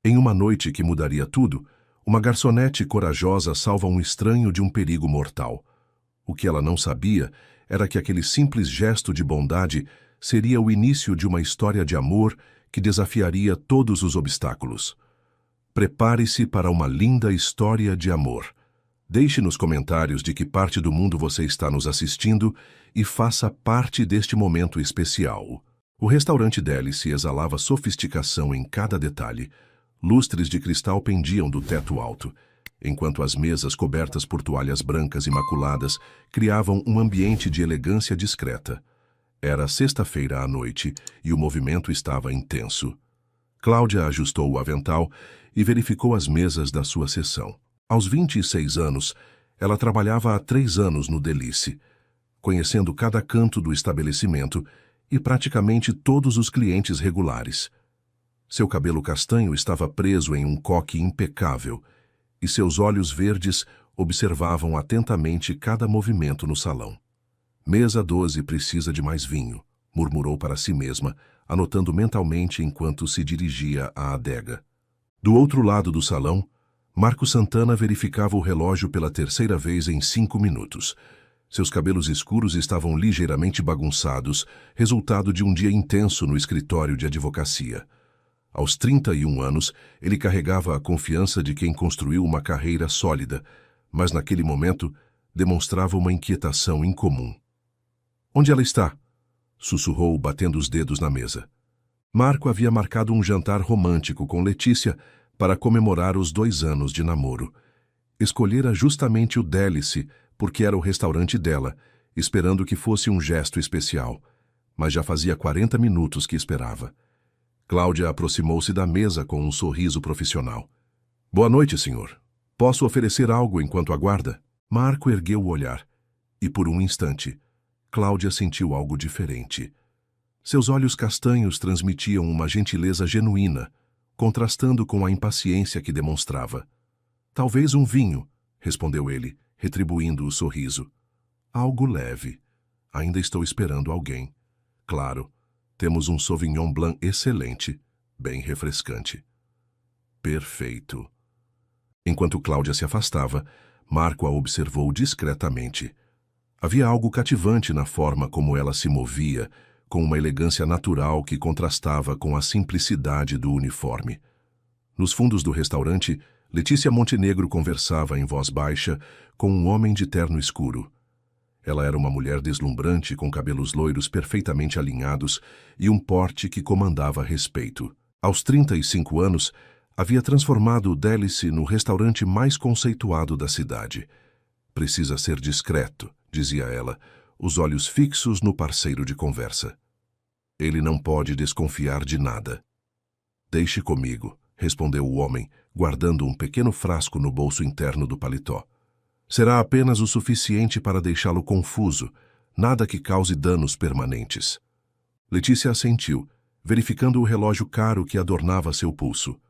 Em uma noite que mudaria tudo, uma garçonete corajosa salva um estranho de um perigo mortal. O que ela não sabia era que aquele simples gesto de bondade seria o início de uma história de amor que desafiaria todos os obstáculos. Prepare-se para uma linda história de amor. Deixe nos comentários de que parte do mundo você está nos assistindo e faça parte deste momento especial. O restaurante Délice exalava sofisticação em cada detalhe. Lustres de cristal pendiam do teto alto, enquanto as mesas cobertas por toalhas brancas imaculadas criavam um ambiente de elegância discreta. Era sexta-feira à noite e o movimento estava intenso. Cláudia ajustou o avental e verificou as mesas da sua seção. Aos 26 anos, ela trabalhava há 3 anos no Délice, conhecendo cada canto do estabelecimento e praticamente todos os clientes regulares. Seu cabelo castanho estava preso em um coque impecável e seus olhos verdes observavam atentamente cada movimento no salão. Mesa 12 precisa de mais vinho, murmurou para si mesma, anotando mentalmente enquanto se dirigia à adega. Do outro lado do salão, Marco Santana verificava o relógio pela terceira vez em 5 minutos. Seus cabelos escuros estavam ligeiramente bagunçados, resultado de um dia intenso no escritório de advocacia. Aos 31 anos, ele carregava a confiança de quem construiu uma carreira sólida, mas naquele momento demonstrava uma inquietação incomum. "Onde ela está?" sussurrou, batendo os dedos na mesa. Marco havia marcado um jantar romântico com Letícia para comemorar os 2 anos de namoro. Escolhera justamente o Délice porque era o restaurante dela, esperando que fosse um gesto especial, mas já fazia 40 minutos que esperava. Cláudia aproximou-se da mesa com um sorriso profissional. "Boa noite, senhor. Posso oferecer algo enquanto aguarda?" Marco ergueu o olhar, e por um instante, Cláudia sentiu algo diferente. Seus olhos castanhos transmitiam uma gentileza genuína, contrastando com a impaciência que demonstrava. "Talvez um vinho", respondeu ele, retribuindo o sorriso. "Algo leve. Ainda estou esperando alguém. Claro, temos um Sauvignon Blanc excelente, bem refrescante." "Perfeito." Enquanto Cláudia se afastava, Marco a observou discretamente. Havia algo cativante na forma como ela se movia, com uma elegância natural que contrastava com a simplicidade do uniforme. Nos fundos do restaurante, Letícia Montenegro conversava em voz baixa com um homem de terno escuro. Ela era uma mulher deslumbrante com cabelos loiros perfeitamente alinhados e um porte que comandava respeito. Aos 35 anos, havia transformado o Délice no restaurante mais conceituado da cidade. "Precisa ser discreto", dizia ela, os olhos fixos no parceiro de conversa. "Ele não pode desconfiar de nada." "Deixe comigo", respondeu o homem, guardando um pequeno frasco no bolso interno do paletó. "Será apenas o suficiente para deixá-lo confuso, nada que cause danos permanentes." Letícia assentiu, verificando o relógio caro que adornava seu pulso.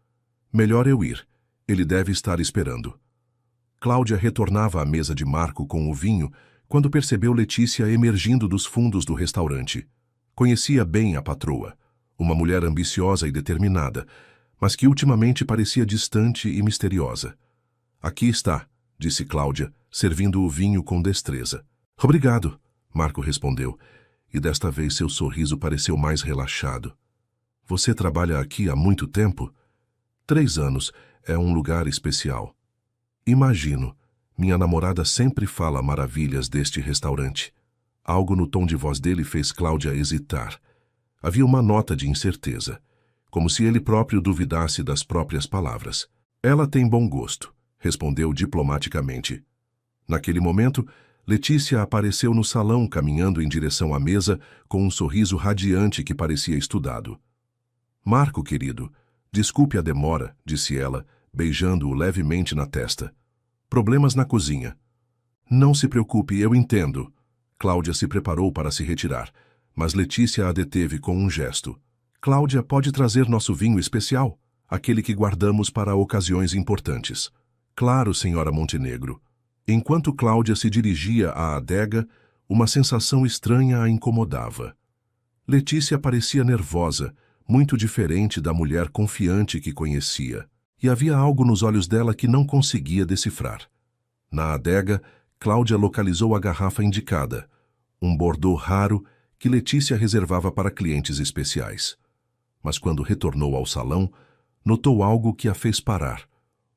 "Melhor eu ir. Ele deve estar esperando." Cláudia retornava à mesa de Marco com o vinho quando percebeu Letícia emergindo dos fundos do restaurante. Conhecia bem a patroa, uma mulher ambiciosa e determinada, mas que ultimamente parecia distante e misteriosa. "Aqui está", disse Cláudia, servindo o vinho com destreza. "Obrigado", Marco respondeu, e desta vez seu sorriso pareceu mais relaxado. "Você trabalha aqui há muito tempo?" 3 anos. É um lugar especial." "Imagino. Minha namorada sempre fala maravilhas deste restaurante." Algo no tom de voz dele fez Cláudia hesitar. Havia uma nota de incerteza, como se ele próprio duvidasse das próprias palavras. "Ela tem bom gosto", respondeu diplomaticamente. Naquele momento, Letícia apareceu no salão caminhando em direção à mesa com um sorriso radiante que parecia estudado. "Marco, querido, desculpe a demora", disse ela, beijando-o levemente na testa. "Problemas na cozinha." "Não se preocupe, eu entendo." Cláudia se preparou para se retirar, mas Letícia a deteve com um gesto. "Cláudia, pode trazer nosso vinho especial? Aquele que guardamos para ocasiões importantes." "Claro, senhora Montenegro." Enquanto Cláudia se dirigia à adega, uma sensação estranha a incomodava. Letícia parecia nervosa, muito diferente da mulher confiante que conhecia. E havia algo nos olhos dela que não conseguia decifrar. Na adega, Cláudia localizou a garrafa indicada, um Bordeaux raro que Letícia reservava para clientes especiais. Mas quando retornou ao salão, notou algo que a fez parar.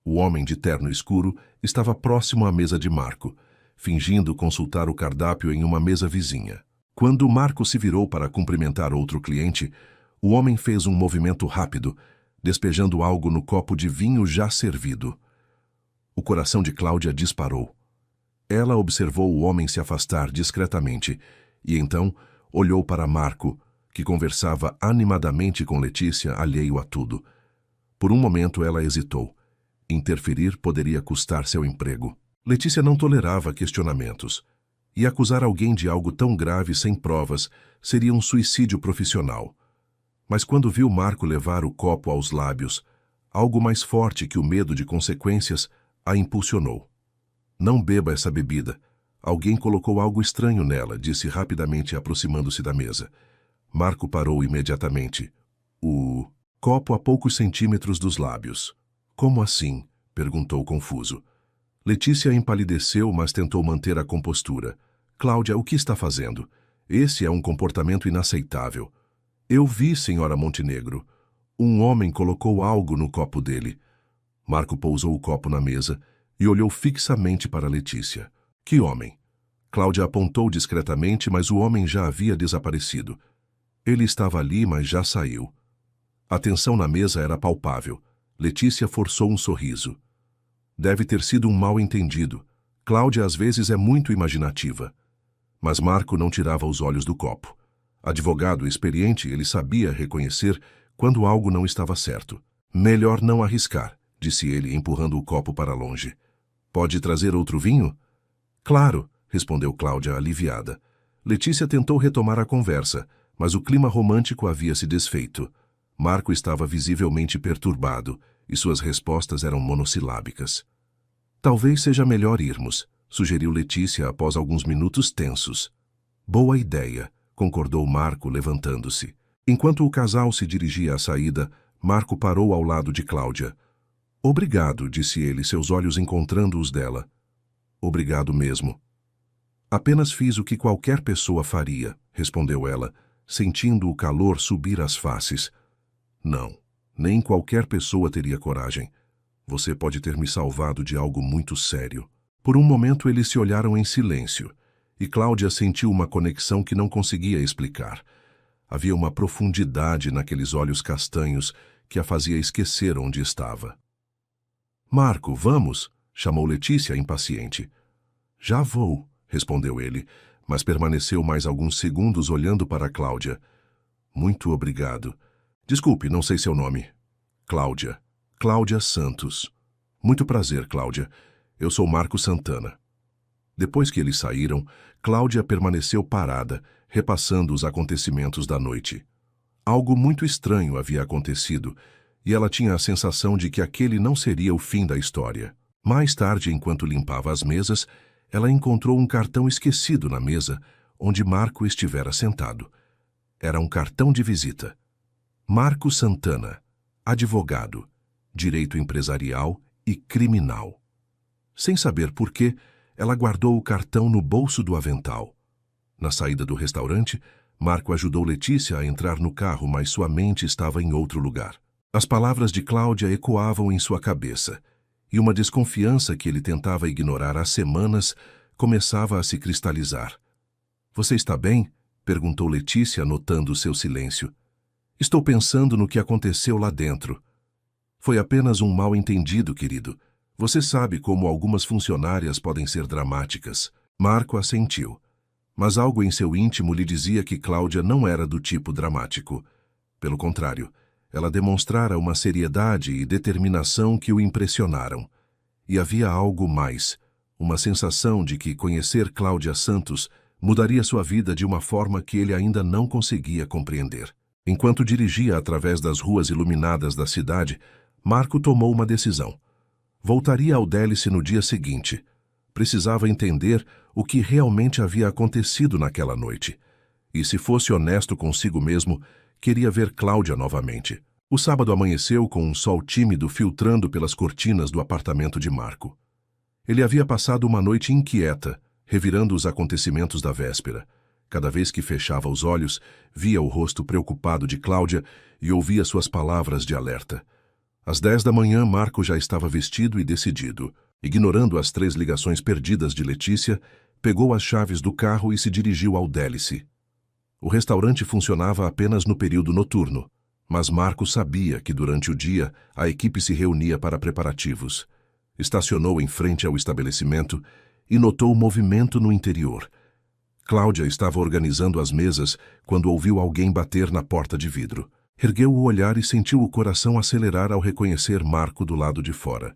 O homem de terno escuro estava próximo à mesa de Marco, fingindo consultar o cardápio em uma mesa vizinha. Quando Marco se virou para cumprimentar outro cliente, o homem fez um movimento rápido, despejando algo no copo de vinho já servido. O coração de Cláudia disparou. Ela observou o homem se afastar discretamente e então olhou para Marco, que conversava animadamente com Letícia, alheio a tudo. Por um momento ela hesitou. Interferir poderia custar seu emprego. Letícia não tolerava questionamentos. E acusar alguém de algo tão grave sem provas seria um suicídio profissional. Mas quando viu Marco levar o copo aos lábios, algo mais forte que o medo de consequências a impulsionou. Não beba essa bebida. Alguém colocou algo estranho nela, disse rapidamente aproximando-se da mesa. Marco parou imediatamente. O copo a poucos centímetros dos lábios. Como assim? Perguntou confuso. Letícia empalideceu, mas tentou manter a compostura. Cláudia, o que está fazendo? Esse é um comportamento inaceitável. Eu vi, senhora Montenegro. Um homem colocou algo no copo dele. Marco pousou o copo na mesa e olhou fixamente para Letícia. Que homem? Cláudia apontou discretamente, mas o homem já havia desaparecido. Ele estava ali, mas já saiu. A tensão na mesa era palpável. Letícia forçou um sorriso. Deve ter sido um mal-entendido. Cláudia às vezes é muito imaginativa. Mas Marco não tirava os olhos do copo. Advogado experiente, ele sabia reconhecer quando algo não estava certo. Melhor não arriscar, disse ele, empurrando o copo para longe. Pode trazer outro vinho? Claro, respondeu Cláudia, aliviada. Letícia tentou retomar a conversa, mas o clima romântico havia se desfeito. Marco estava visivelmente perturbado, e suas respostas eram monossilábicas. Talvez seja melhor irmos, sugeriu Letícia após alguns minutos tensos. Boa ideia, concordou Marco, levantando-se. Enquanto o casal se dirigia à saída, Marco parou ao lado de Cláudia. Obrigado, disse ele, seus olhos encontrando os dela. Obrigado mesmo. Apenas fiz o que qualquer pessoa faria, respondeu ela, sentindo o calor subir às faces. Não, nem qualquer pessoa teria coragem. Você pode ter me salvado de algo muito sério. Por um momento eles se olharam em silêncio, e Cláudia sentiu uma conexão que não conseguia explicar. Havia uma profundidade naqueles olhos castanhos que a fazia esquecer onde estava. Marco, vamos, chamou Letícia impaciente. Já vou, respondeu ele, mas permaneceu mais alguns segundos olhando para Cláudia. Muito obrigado. Desculpe, não sei seu nome. Cláudia. Cláudia Santos. Muito prazer, Cláudia. Eu sou Marco Santana. Depois que eles saíram, Cláudia permaneceu parada, repassando os acontecimentos da noite. Algo muito estranho havia acontecido, e ela tinha a sensação de que aquele não seria o fim da história. Mais tarde, enquanto limpava as mesas, ela encontrou um cartão esquecido na mesa, onde Marco estivera sentado. Era um cartão de visita. Marco Santana, advogado, direito empresarial e criminal. Sem saber por quê, ela guardou o cartão no bolso do avental. Na saída do restaurante, Marco ajudou Letícia a entrar no carro, mas sua mente estava em outro lugar. As palavras de Cláudia ecoavam em sua cabeça, e uma desconfiança que ele tentava ignorar há semanas começava a se cristalizar. Você está bem? Perguntou Letícia, notando seu silêncio. Estou pensando no que aconteceu lá dentro. Foi apenas um mal-entendido, querido. Você sabe como algumas funcionárias podem ser dramáticas. Marco assentiu. Mas algo em seu íntimo lhe dizia que Cláudia não era do tipo dramático. Pelo contrário, ela demonstrara uma seriedade e determinação que o impressionaram. E havia algo mais, uma sensação de que conhecer Cláudia Santos mudaria sua vida de uma forma que ele ainda não conseguia compreender. Enquanto dirigia através das ruas iluminadas da cidade, Marco tomou uma decisão. Voltaria ao Délice no dia seguinte. Precisava entender o que realmente havia acontecido naquela noite. E se fosse honesto consigo mesmo, queria ver Cláudia novamente. O sábado amanheceu com um sol tímido filtrando pelas cortinas do apartamento de Marco. Ele havia passado uma noite inquieta, revirando os acontecimentos da véspera. Cada vez que fechava os olhos, via o rosto preocupado de Cláudia e ouvia suas palavras de alerta. Às 10 da manhã, Marco já estava vestido e decidido. Ignorando as 3 ligações perdidas de Letícia, pegou as chaves do carro e se dirigiu ao Délice. O restaurante funcionava apenas no período noturno, mas Marco sabia que durante o dia a equipe se reunia para preparativos. Estacionou em frente ao estabelecimento e notou movimento no interior. Cláudia estava organizando as mesas quando ouviu alguém bater na porta de vidro. Ergueu o olhar e sentiu o coração acelerar ao reconhecer Marco do lado de fora.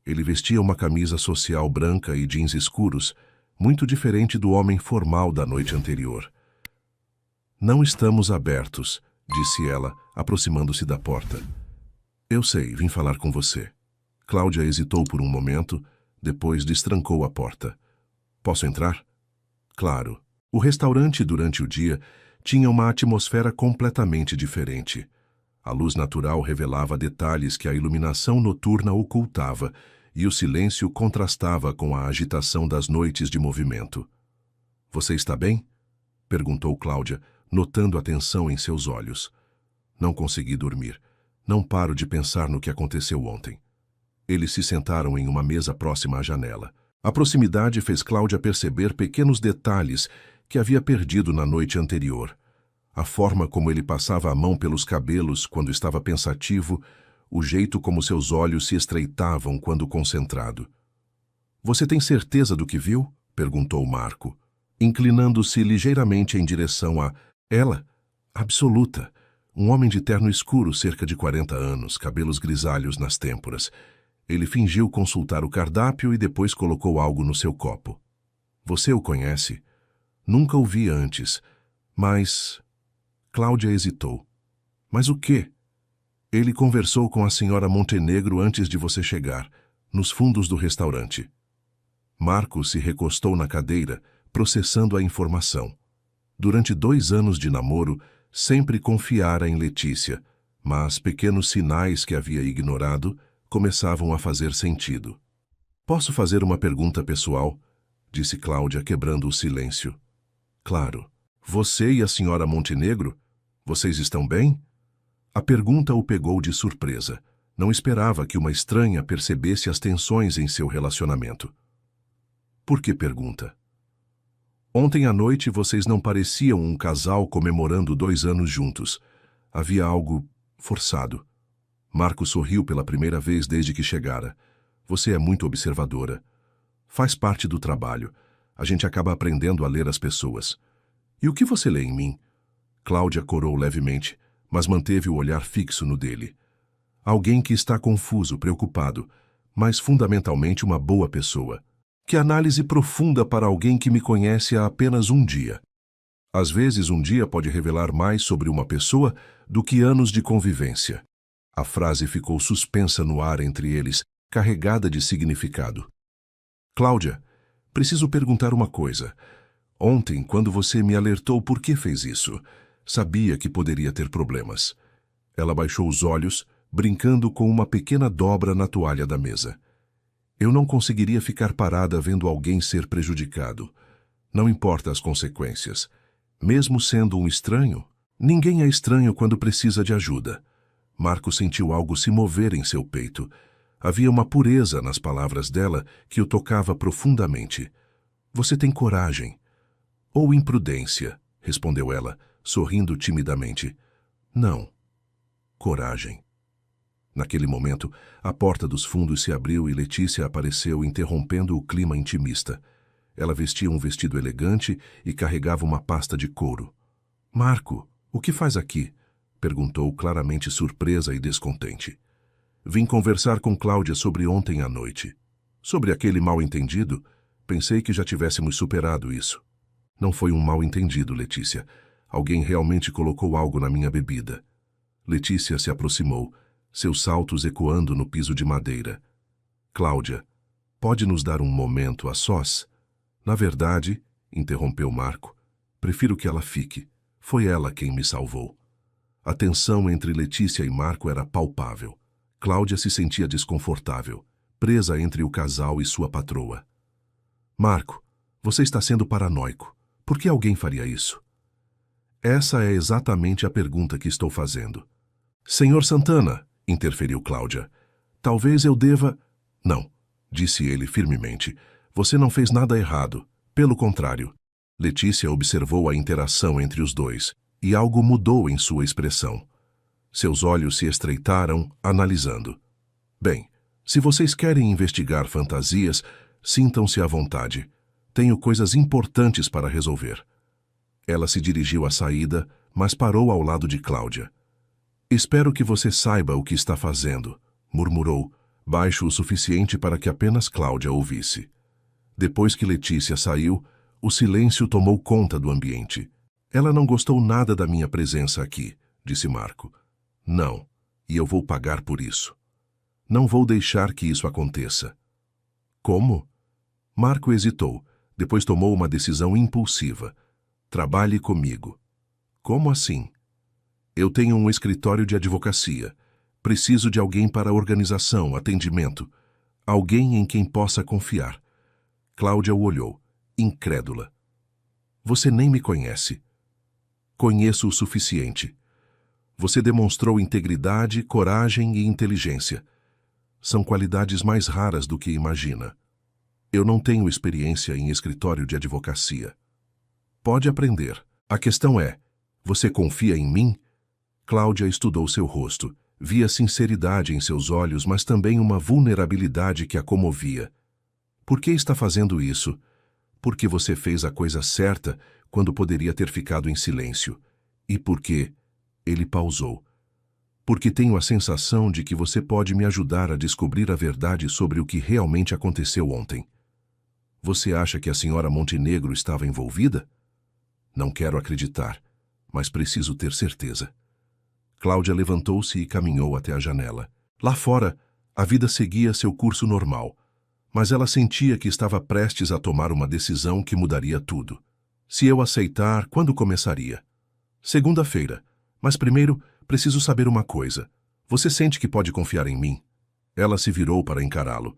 Ele vestia uma camisa social branca e jeans escuros, muito diferente do homem formal da noite anterior. "Não estamos abertos", disse ela, aproximando-se da porta. "Eu sei, vim falar com você." Cláudia hesitou por um momento, depois destrancou a porta. "Posso entrar?" Claro. O restaurante, durante o dia, tinha uma atmosfera completamente diferente. A luz natural revelava detalhes que a iluminação noturna ocultava, e o silêncio contrastava com a agitação das noites de movimento. "Você está bem?" perguntou Cláudia, notando a tensão em seus olhos. "Não consegui dormir. Não paro de pensar no que aconteceu ontem." Eles se sentaram em uma mesa próxima à janela. A proximidade fez Cláudia perceber pequenos detalhes que havia perdido na noite anterior. A forma como ele passava a mão pelos cabelos quando estava pensativo, o jeito como seus olhos se estreitavam quando concentrado. "Você tem certeza do que viu?" perguntou Marco, inclinando-se ligeiramente em direção a ela. "Absoluta. Um homem de terno escuro, cerca de 40 anos, cabelos grisalhos nas têmporas. Ele fingiu consultar o cardápio e depois colocou algo no seu copo." "Você o conhece?" "Nunca o vi antes, mas..." Cláudia hesitou. "Mas o quê?" "Ele conversou com a senhora Montenegro antes de você chegar, nos fundos do restaurante." Marco se recostou na cadeira, processando a informação. Durante 2 anos de namoro, sempre confiara em Letícia, mas pequenos sinais que havia ignorado começavam a fazer sentido. "Posso fazer uma pergunta pessoal?" disse Cláudia, quebrando o silêncio. "Claro. Você e a senhora Montenegro? Vocês estão bem?" A pergunta o pegou de surpresa. Não esperava que uma estranha percebesse as tensões em seu relacionamento. "Por que pergunta?" "Ontem à noite vocês não pareciam um casal comemorando 2 anos juntos. Havia algo forçado." Marco sorriu pela primeira vez desde que chegara. "Você é muito observadora. Faz parte do trabalho. A gente acaba aprendendo a ler as pessoas." "E o que você lê em mim?" Cláudia corou levemente, mas manteve o olhar fixo no dele. "Alguém que está confuso, preocupado, mas fundamentalmente uma boa pessoa. Que análise profunda para alguém que me conhece há apenas um dia. Às vezes, um dia pode revelar mais sobre uma pessoa do que anos de convivência." A frase ficou suspensa no ar entre eles, carregada de significado. "Cláudia, preciso perguntar uma coisa. Ontem, quando você me alertou, por que fez isso? Sabia que poderia ter problemas." Ela baixou os olhos, brincando com uma pequena dobra na toalha da mesa. "Eu não conseguiria ficar parada vendo alguém ser prejudicado. Não importa as consequências. Mesmo sendo um estranho, ninguém é estranho quando precisa de ajuda." Marco sentiu algo se mover em seu peito. Havia uma pureza nas palavras dela que o tocava profundamente. "Você tem coragem." "Ou imprudência", respondeu ela, sorrindo timidamente. "Não. Coragem." Naquele momento, a porta dos fundos se abriu e Letícia apareceu, interrompendo o clima intimista. Ela vestia um vestido elegante e carregava uma pasta de couro. "Marco, o que faz aqui?" perguntou, claramente surpresa e descontente. "Vim conversar com Cláudia sobre ontem à noite. Sobre aquele mal-entendido, pensei que já tivéssemos superado isso." "Não foi um mal-entendido, Letícia. Alguém realmente colocou algo na minha bebida." Letícia se aproximou, seus saltos ecoando no piso de madeira. "Cláudia, pode nos dar um momento a sós?" "Na verdade", interrompeu Marco, "prefiro que ela fique. Foi ela quem me salvou." A tensão entre Letícia e Marco era palpável. Cláudia se sentia desconfortável, presa entre o casal e sua patroa. Marco, você está sendo paranoico. Por que alguém faria isso? Essa é exatamente a pergunta que estou fazendo. Senhor Santana, interferiu Cláudia. Talvez eu deva... Não, disse ele firmemente. Você não fez nada errado. Pelo contrário. Letícia observou a interação entre os dois, e algo mudou em sua expressão. Seus olhos se estreitaram, analisando. Bem, se vocês querem investigar fantasias, sintam-se à vontade. Tenho coisas importantes para resolver. Ela se dirigiu à saída, mas parou ao lado de Cláudia. Espero que você saiba o que está fazendo, murmurou, baixo o suficiente para que apenas Cláudia ouvisse. Depois que Letícia saiu, o silêncio tomou conta do ambiente. Ela não gostou nada da minha presença aqui, disse Marco. Não, e eu vou pagar por isso. Não vou deixar que isso aconteça. Como? Marco hesitou, depois tomou uma decisão impulsiva. Trabalhe comigo. Como assim? Eu tenho um escritório de advocacia. Preciso de alguém para organização, atendimento. Alguém em quem possa confiar. Cláudia o olhou, incrédula. Você nem me conhece. Conheço o suficiente. Você demonstrou integridade, coragem e inteligência. São qualidades mais raras do que imagina. Eu não tenho experiência em escritório de advocacia. Pode aprender. A questão é, você confia em mim? Cláudia estudou seu rosto. Via sinceridade em seus olhos, mas também uma vulnerabilidade que a comovia. Por que está fazendo isso? Porque você fez a coisa certa quando poderia ter ficado em silêncio. E por quê? Ele pausou. Porque tenho a sensação de que você pode me ajudar a descobrir a verdade sobre o que realmente aconteceu ontem. Você acha que a senhora Montenegro estava envolvida? Não quero acreditar, mas preciso ter certeza. Cláudia levantou-se e caminhou até a janela. Lá fora, a vida seguia seu curso normal, mas ela sentia que estava prestes a tomar uma decisão que mudaria tudo. Se eu aceitar, quando começaria? Segunda-feira. Mas primeiro, preciso saber uma coisa. Você sente que pode confiar em mim? Ela se virou para encará-lo.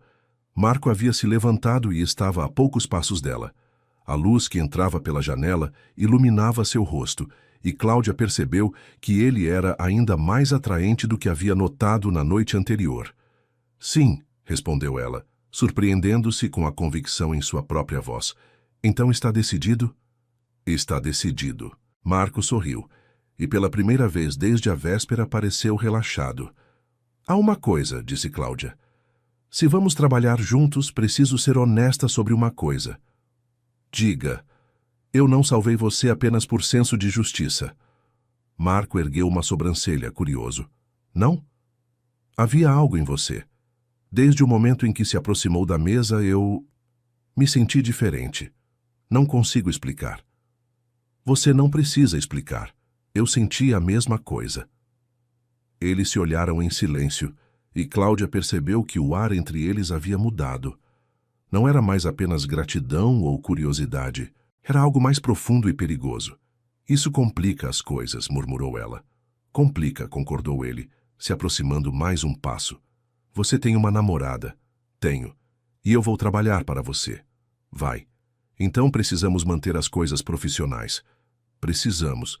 Marco havia se levantado e estava a poucos passos dela. A luz que entrava pela janela iluminava seu rosto, e Cláudia percebeu que ele era ainda mais atraente do que havia notado na noite anterior. Sim, respondeu ela, surpreendendo-se com a convicção em sua própria voz. Então está decidido? Está decidido. Marco sorriu, e pela primeira vez desde a véspera pareceu relaxado. Há uma coisa, disse Cláudia. Se vamos trabalhar juntos, preciso ser honesta sobre uma coisa. Diga. Eu não salvei você apenas por senso de justiça. Marco ergueu uma sobrancelha, curioso. Não? Havia algo em você. Desde o momento em que se aproximou da mesa, eu... me senti diferente. Não consigo explicar. Você não precisa explicar. Eu senti a mesma coisa. Eles se olharam em silêncio, e Cláudia percebeu que o ar entre eles havia mudado. Não era mais apenas gratidão ou curiosidade. Era algo mais profundo e perigoso. Isso complica as coisas, murmurou ela. Complica, concordou ele, se aproximando mais um passo. Você tem uma namorada. Tenho. E eu vou trabalhar para você. Vai. Então precisamos manter as coisas profissionais. Precisamos.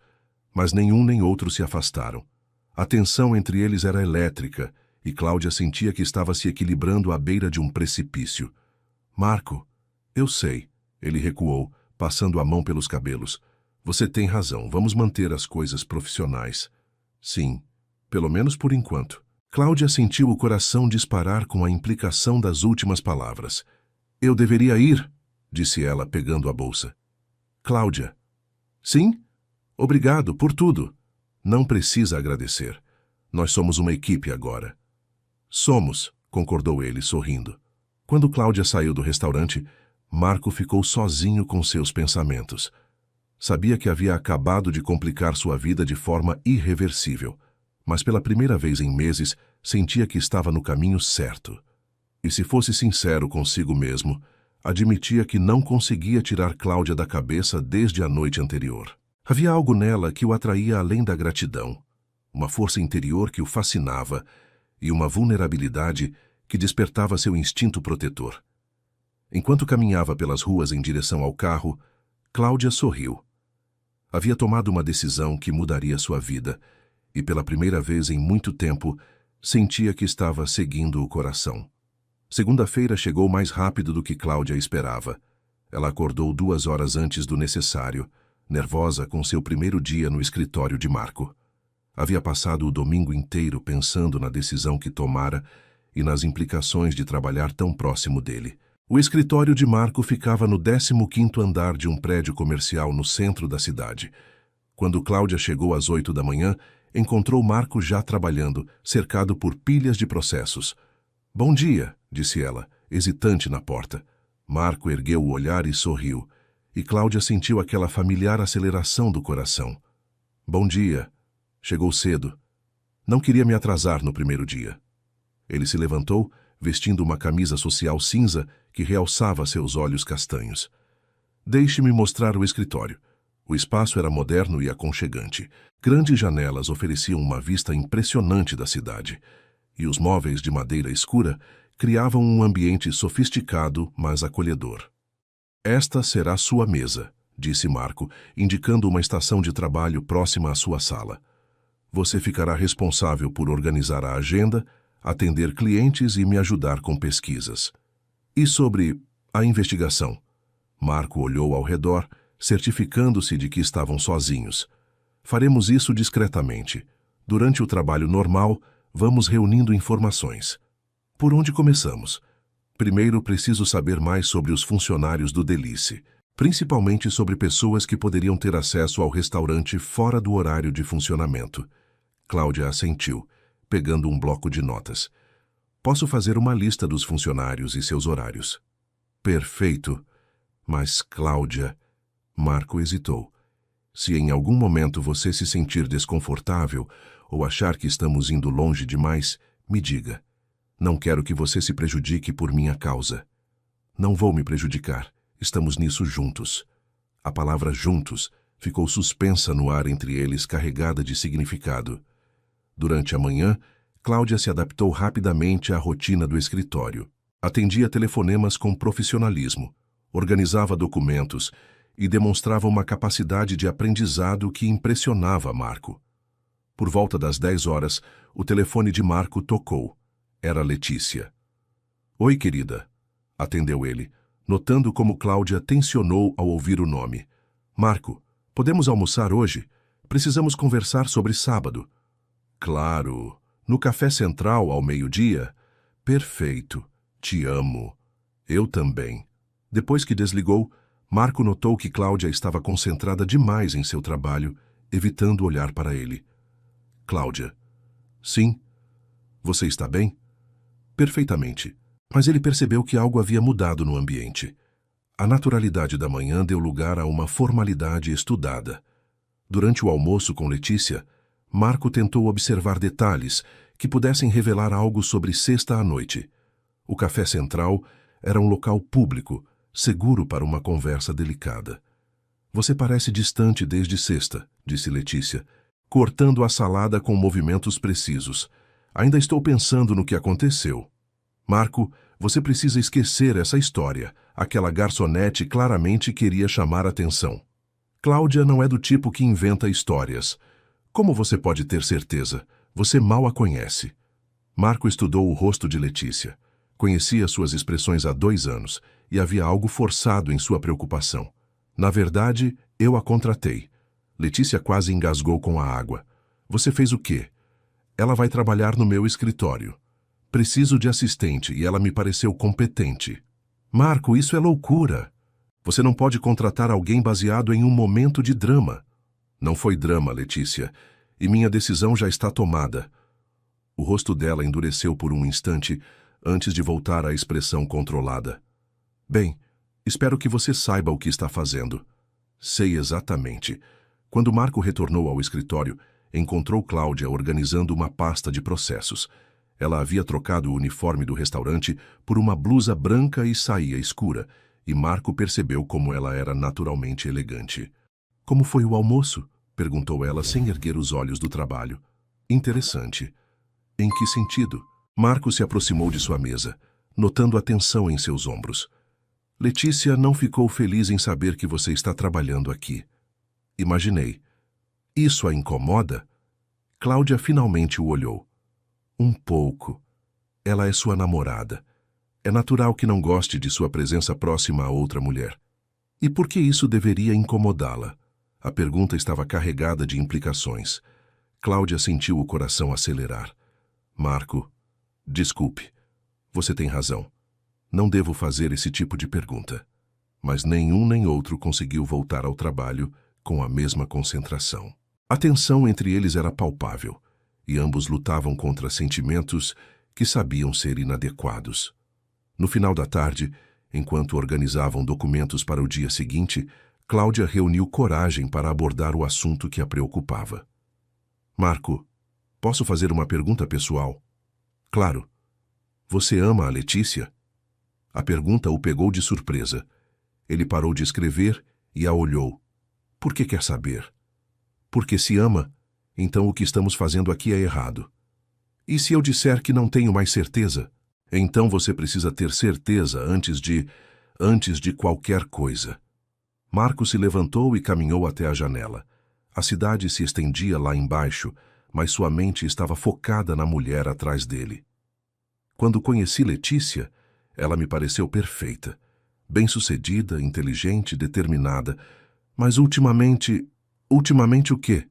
Mas nenhum nem outro se afastaram. A tensão entre eles era elétrica, e Cláudia sentia que estava se equilibrando à beira de um precipício. Marco, eu sei. Ele recuou, passando a mão pelos cabelos. Você tem razão, vamos manter as coisas profissionais. Sim, pelo menos por enquanto. Cláudia sentiu o coração disparar com a implicação das últimas palavras. Eu deveria ir, disse ela, pegando a bolsa. Cláudia. Sim? Obrigado por tudo. Não precisa agradecer. Nós somos uma equipe agora. Somos, concordou ele, sorrindo. Quando Cláudia saiu do restaurante, Marco ficou sozinho com seus pensamentos. Sabia que havia acabado de complicar sua vida de forma irreversível, mas pela primeira vez em meses sentia que estava no caminho certo. E se fosse sincero consigo mesmo, admitia que não conseguia tirar Cláudia da cabeça desde a noite anterior. Havia algo nela que o atraía além da gratidão. uma força interior que o fascinava e uma vulnerabilidade que despertava seu instinto protetor. Enquanto caminhava pelas ruas em direção ao carro, Cláudia sorriu. Havia tomado uma decisão que mudaria sua vida e, pela primeira vez em muito tempo, sentia que estava seguindo o coração. Segunda-feira chegou mais rápido do que Cláudia esperava. Ela acordou 2 horas antes do necessário, nervosa com seu primeiro dia no escritório de Marco. Havia passado o domingo inteiro pensando na decisão que tomara e nas implicações de trabalhar tão próximo dele. O escritório de Marco ficava no 15º andar de um prédio comercial no centro da cidade. Quando Cláudia chegou às 8 da manhã, encontrou Marco já trabalhando, cercado por pilhas de processos. "Bom dia", disse ela, hesitante na porta. Marco ergueu o olhar e sorriu, e Cláudia sentiu aquela familiar aceleração do coração. "Bom dia. Chegou cedo. Não queria me atrasar no primeiro dia." Ele se levantou, vestindo uma camisa social cinza que realçava seus olhos castanhos. "Deixe-me mostrar o escritório." O espaço era moderno e aconchegante. Grandes janelas ofereciam uma vista impressionante da cidade, e os móveis de madeira escura criavam um ambiente sofisticado, mas acolhedor. "Esta será sua mesa", disse Marco, indicando uma estação de trabalho próxima à sua sala. "Você ficará responsável por organizar a agenda, atender clientes e me ajudar com pesquisas." "E sobre a investigação?" Marco olhou ao redor, certificando-se de que estavam sozinhos. "Faremos isso discretamente. Durante o trabalho normal, vamos reunindo informações." "Por onde começamos?" "Primeiro, preciso saber mais sobre os funcionários do Delice, principalmente sobre pessoas que poderiam ter acesso ao restaurante fora do horário de funcionamento." Cláudia assentiu, pegando um bloco de notas. "Posso fazer uma lista dos funcionários e seus horários." "Perfeito. Mas, Cláudia..." Marco hesitou. "Se em algum momento você se sentir desconfortável ou achar que estamos indo longe demais, me diga. Não quero que você se prejudique por minha causa." "Não vou me prejudicar. Estamos nisso juntos." A palavra "juntos" ficou suspensa no ar entre eles, carregada de significado. Durante a manhã, Cláudia se adaptou rapidamente à rotina do escritório. Atendia telefonemas com profissionalismo, organizava documentos e demonstrava uma capacidade de aprendizado que impressionava Marco. Por volta das 10 horas, o telefone de Marco tocou. Era Letícia. "Oi, querida", atendeu ele, notando como Cláudia tensionou ao ouvir o nome. "Marco, podemos almoçar hoje? Precisamos conversar sobre sábado." "Claro. No Café Central, ao meio-dia?" "Perfeito. Te amo." "Eu também." Depois que desligou, Marco notou que Cláudia estava concentrada demais em seu trabalho, evitando olhar para ele. "Cláudia." "Sim." "Você está bem?" "Perfeitamente." Mas ele percebeu que algo havia mudado no ambiente. A naturalidade da manhã deu lugar a uma formalidade estudada. Durante o almoço com Letícia, Marco tentou observar detalhes que pudessem revelar algo sobre sexta à noite. O Café Central era um local público, seguro para uma conversa delicada. "Você parece distante desde sexta", disse Letícia, cortando a salada com movimentos precisos. "Ainda estou pensando no que aconteceu." "Marco, você precisa esquecer essa história. Aquela garçonete claramente queria chamar atenção. Cláudia não é do tipo que inventa histórias. Como você pode ter certeza? Você mal a conhece." Marco estudou o rosto de Letícia. Conhecia suas expressões há 2 anos e havia algo forçado em sua preocupação. "Na verdade, eu a contratei." Letícia quase engasgou com a água. "Você fez o quê?" "Ela vai trabalhar no meu escritório. Preciso de assistente e ela me pareceu competente." "Marco, isso é loucura. Você não pode contratar alguém baseado em um momento de drama." "Não foi drama, Letícia, e minha decisão já está tomada." O rosto dela endureceu por um instante antes de voltar à expressão controlada. "Bem, espero que você saiba o que está fazendo." "Sei exatamente." Quando Marco retornou ao escritório, encontrou Cláudia organizando uma pasta de processos. Ela havia trocado o uniforme do restaurante por uma blusa branca e saia escura, e Marco percebeu como ela era naturalmente elegante. "Como foi o almoço?" perguntou ela sem erguer os olhos do trabalho. Interessante. Em que sentido? Marco se aproximou de sua mesa, notando a tensão em seus ombros. Letícia não ficou feliz em saber que você está trabalhando aqui. Imaginei. Isso a incomoda? Cláudia finalmente o olhou. Um pouco. Ela é sua namorada. É natural que não goste de sua presença próxima a outra mulher. E por que isso deveria incomodá-la? A pergunta estava carregada de implicações. Cláudia sentiu o coração acelerar. Marco, desculpe. Você tem razão. Não devo fazer esse tipo de pergunta. Mas nenhum nem outro conseguiu voltar ao trabalho com a mesma concentração. A tensão entre eles era palpável, e ambos lutavam contra sentimentos que sabiam ser inadequados. No final da tarde, enquanto organizavam documentos para o dia seguinte, Cláudia reuniu coragem para abordar o assunto que a preocupava. Marco, posso fazer uma pergunta pessoal? Claro. Você ama a Letícia? A pergunta o pegou de surpresa. Ele parou de escrever e a olhou. Por que quer saber? Porque se ama, então o que estamos fazendo aqui é errado. E se eu disser que não tenho mais certeza? Então você precisa ter certeza antes de qualquer coisa. Marco se levantou e caminhou até a janela. A cidade se estendia lá embaixo, mas sua mente estava focada na mulher atrás dele. Quando conheci Letícia, ela me pareceu perfeita, bem-sucedida, inteligente, determinada, mas ultimamente o quê?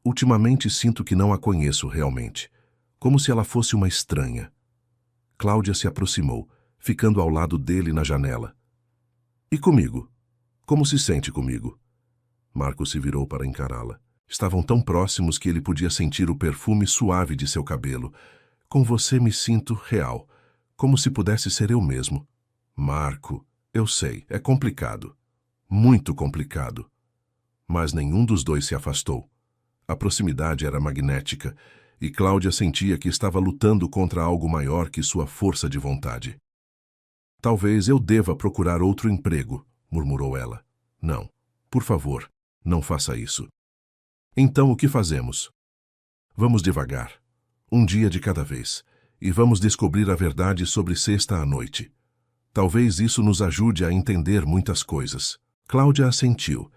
Ultimamente sinto que não a conheço realmente, como se ela fosse uma estranha. Cláudia se aproximou, ficando ao lado dele na janela. E comigo? Como se sente comigo? Marco se virou para encará-la. Estavam tão próximos que ele podia sentir o perfume suave de seu cabelo. Com você me sinto real, como se pudesse ser eu mesmo. Marco, eu sei, é complicado. Muito complicado. Mas nenhum dos dois se afastou. A proximidade era magnética, e Cláudia sentia que estava lutando contra algo maior que sua força de vontade. Talvez eu deva procurar outro emprego, murmurou ela. Não, por favor, não faça isso. Então o que fazemos? Vamos devagar, um dia de cada vez, e vamos descobrir a verdade sobre sexta à noite. Talvez isso nos ajude a entender muitas coisas. Cláudia assentiu,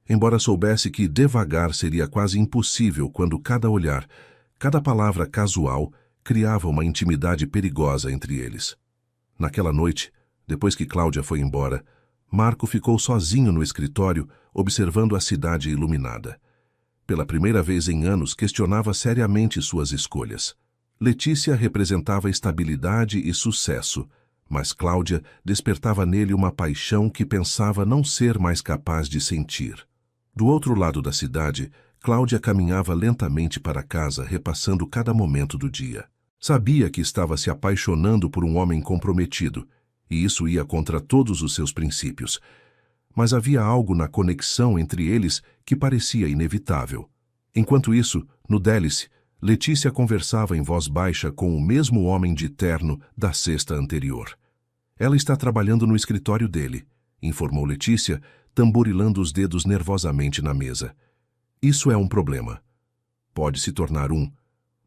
embora soubesse que devagar seria quase impossível quando cada olhar, cada palavra casual, criava uma intimidade perigosa entre eles. Naquela noite, depois que Cláudia foi embora, Marco ficou sozinho no escritório, observando a cidade iluminada. Pela primeira vez em anos, questionava seriamente suas escolhas. Letícia representava estabilidade e sucesso, mas Cláudia despertava nele uma paixão que pensava não ser mais capaz de sentir. Do outro lado da cidade, Cláudia caminhava lentamente para casa, repassando cada momento do dia. Sabia que estava se apaixonando por um homem comprometido, e isso ia contra todos os seus princípios. Mas havia algo na conexão entre eles que parecia inevitável. Enquanto isso, no délice, Letícia conversava em voz baixa com o mesmo homem de terno da sexta anterior. Ela está trabalhando no escritório dele, informou Letícia, tamborilando os dedos nervosamente na mesa. Isso é um problema. Pode se tornar um.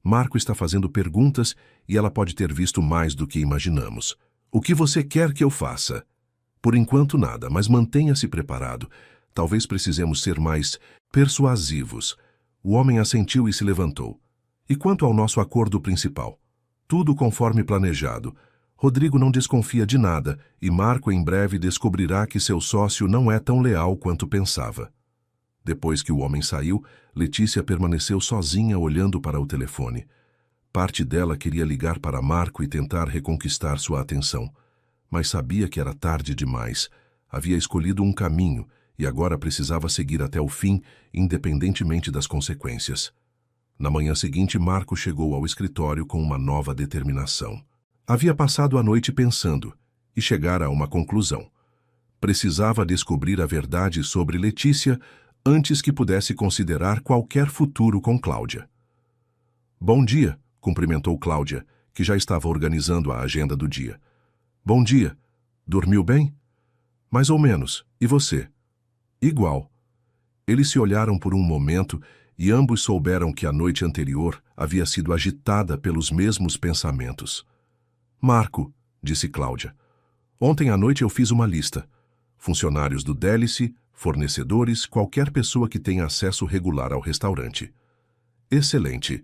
Marco está fazendo perguntas e ela pode ter visto mais do que imaginamos. O que você quer que eu faça? Por enquanto nada, mas mantenha-se preparado. Talvez precisemos ser mais persuasivos. O homem assentiu e se levantou. E quanto ao nosso acordo principal? Tudo conforme planejado. Rodrigo não desconfia de nada e Marco em breve descobrirá que seu sócio não é tão leal quanto pensava. Depois que o homem saiu, Letícia permaneceu sozinha olhando para o telefone. Parte dela queria ligar para Marco e tentar reconquistar sua atenção, mas sabia que era tarde demais. Havia escolhido um caminho e agora precisava seguir até o fim, independentemente das consequências. Na manhã seguinte, Marco chegou ao escritório com uma nova determinação. Havia passado a noite pensando e chegara a uma conclusão. Precisava descobrir a verdade sobre Letícia antes que pudesse considerar qualquer futuro com Cláudia. Bom dia, cumprimentou Cláudia, que já estava organizando a agenda do dia. Bom dia. Dormiu bem? Mais ou menos. E você? Igual. Eles se olharam por um momento e ambos souberam que a noite anterior havia sido agitada pelos mesmos pensamentos. Marco, disse Cláudia, ontem à noite eu fiz uma lista. Funcionários do Délice, fornecedores, qualquer pessoa que tenha acesso regular ao restaurante. Excelente.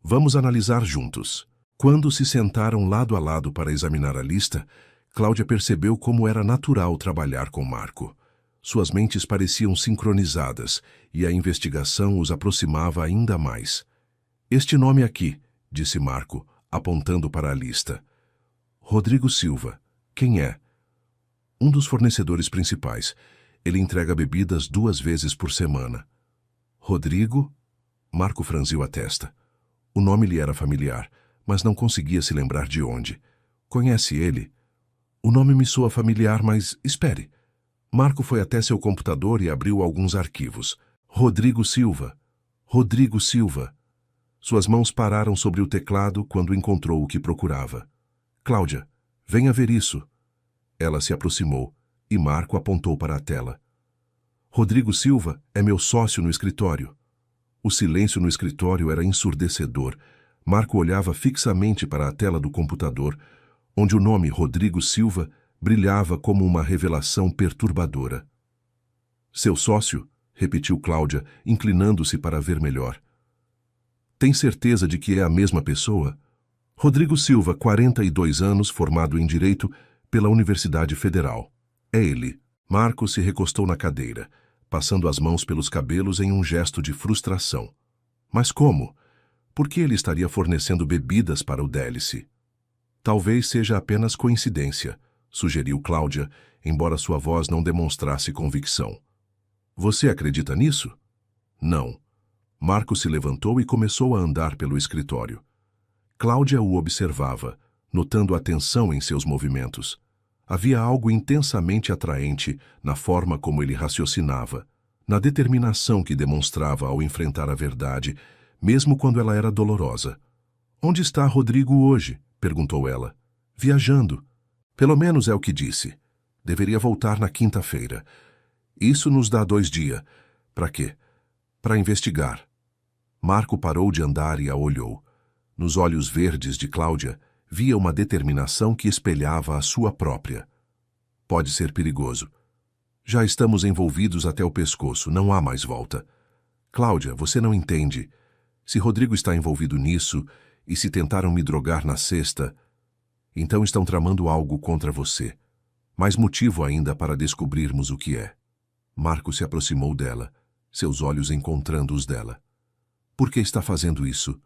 Vamos analisar juntos. Quando se sentaram lado a lado para examinar a lista, Cláudia percebeu como era natural trabalhar com Marco. Suas mentes pareciam sincronizadas e a investigação os aproximava ainda mais. Este nome aqui, disse Marco, apontando para a lista. Rodrigo Silva. Quem é? Um dos fornecedores principais. Ele entrega bebidas 2 vezes por semana. Rodrigo? Marco franziu a testa. O nome lhe era familiar, mas não conseguia se lembrar de onde. Conhece ele? O nome me soa familiar, mas espere. Marco foi até seu computador e abriu alguns arquivos. Rodrigo Silva. Rodrigo Silva. Suas mãos pararam sobre o teclado quando encontrou o que procurava. Cláudia, venha ver isso. Ela se aproximou e Marco apontou para a tela. Rodrigo Silva é meu sócio no escritório. O silêncio no escritório era ensurdecedor. Marco olhava fixamente para a tela do computador, onde o nome Rodrigo Silva brilhava como uma revelação perturbadora. Seu sócio? Repetiu Cláudia, inclinando-se para ver melhor. Tem certeza de que é a mesma pessoa? Rodrigo Silva, 42 anos, formado em Direito pela Universidade Federal. É ele. Marco se recostou na cadeira, passando as mãos pelos cabelos em um gesto de frustração. Mas como? Por que ele estaria fornecendo bebidas para o Délice? Talvez seja apenas coincidência, sugeriu Cláudia, embora sua voz não demonstrasse convicção. Você acredita nisso? Não. Marco se levantou e começou a andar pelo escritório. Cláudia o observava, notando a tensão em seus movimentos. Havia algo intensamente atraente na forma como ele raciocinava, na determinação que demonstrava ao enfrentar a verdade, mesmo quando ela era dolorosa. Onde está Rodrigo hoje? Perguntou ela. Viajando. Pelo menos é o que disse. Deveria voltar na quinta-feira. Isso nos dá 2 dias. Para quê? Para investigar. Marco parou de andar e a olhou. Nos olhos verdes de Cláudia, via uma determinação que espelhava a sua própria. Pode ser perigoso. Já estamos envolvidos até o pescoço, não há mais volta. Cláudia, você não entende. Se Rodrigo está envolvido nisso, e se tentaram me drogar na sexta, então estão tramando algo contra você. Mais motivo ainda para descobrirmos o que é. Marco se aproximou dela, seus olhos encontrando os dela. Por que está fazendo isso?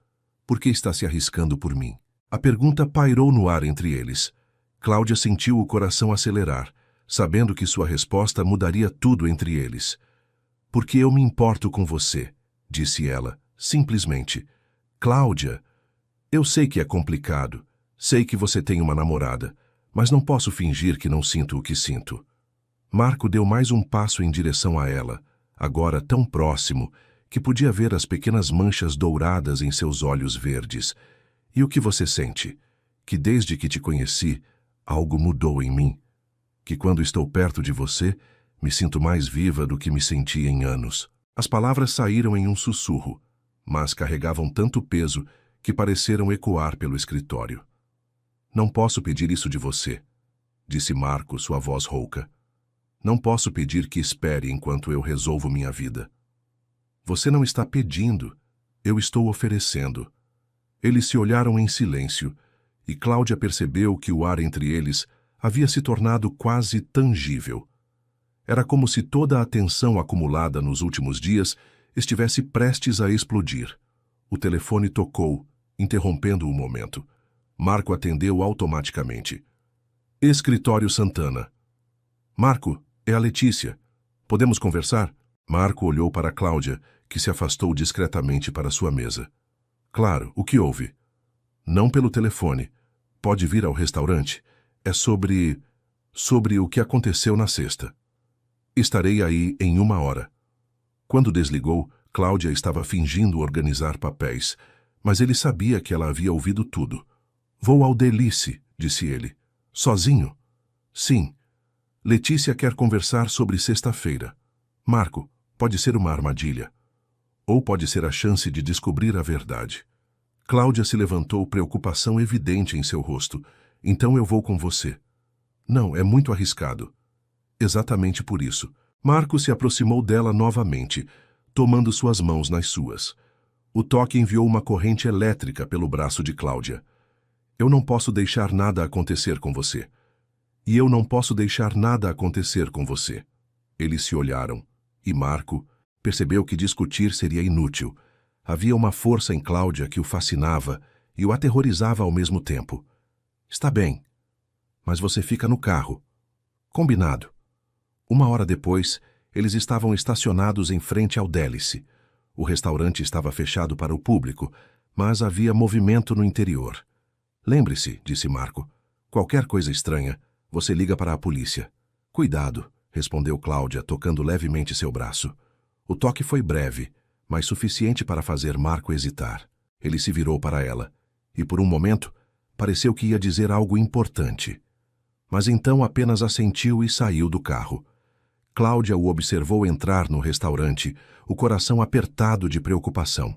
Por que está se arriscando por mim? A pergunta pairou no ar entre eles. Cláudia sentiu o coração acelerar, sabendo que sua resposta mudaria tudo entre eles. Porque eu me importo com você, disse ela, simplesmente. Cláudia, eu sei que é complicado, sei que você tem uma namorada, mas não posso fingir que não sinto o que sinto. Marco deu mais um passo em direção a ela, agora tão próximo, que podia ver as pequenas manchas douradas em seus olhos verdes. E o que você sente? Que desde que te conheci, algo mudou em mim. Que quando estou perto de você, me sinto mais viva do que me senti em anos. As palavras saíram em um sussurro, mas carregavam tanto peso que pareceram ecoar pelo escritório. Não posso pedir isso de você, disse Marco, sua voz rouca. Não posso pedir que espere enquanto eu resolvo minha vida. Você não está pedindo, eu estou oferecendo. Eles se olharam em silêncio, e Cláudia percebeu que o ar entre eles havia se tornado quase tangível. Era como se toda a tensão acumulada nos últimos dias estivesse prestes a explodir. O telefone tocou, interrompendo o momento. Marco atendeu automaticamente. Escritório Santana. Marco, é a Letícia. Podemos conversar? Marco olhou para Cláudia, que se afastou discretamente para sua mesa. Claro, o que houve? Não pelo telefone. Pode vir ao restaurante. É sobre o que aconteceu na sexta. Estarei aí em 1 hora. Quando desligou, Cláudia estava fingindo organizar papéis, mas ele sabia que ela havia ouvido tudo. Vou ao Délice, disse ele. Sozinho? Sim. Letícia quer conversar sobre sexta-feira. Marco, pode ser uma armadilha. ou pode ser a chance de descobrir a verdade. Cláudia se levantou, preocupação evidente em seu rosto. Então eu vou com você. Não, é muito arriscado. Exatamente por isso. Marco se aproximou dela novamente, tomando suas mãos nas suas. O toque enviou uma corrente elétrica pelo braço de Cláudia. Eu não posso deixar nada acontecer com você. E eu não posso deixar nada acontecer com você. Eles se olharam, e Marco percebeu que discutir seria inútil. Havia uma força em Cláudia que o fascinava e o aterrorizava ao mesmo tempo. Está bem, mas você fica no carro. Combinado. 1 hora depois, eles estavam estacionados em frente ao Délice. O restaurante estava fechado para o público, mas havia movimento no interior. Lembre-se, disse Marco, qualquer coisa estranha, você liga para a polícia. Cuidado, respondeu Cláudia, tocando levemente seu braço. O toque foi breve, mas suficiente para fazer Marco hesitar. Ele se virou para ela, e por um momento, pareceu que ia dizer algo importante. Mas então apenas assentiu e saiu do carro. Cláudia o observou entrar no restaurante, o coração apertado de preocupação.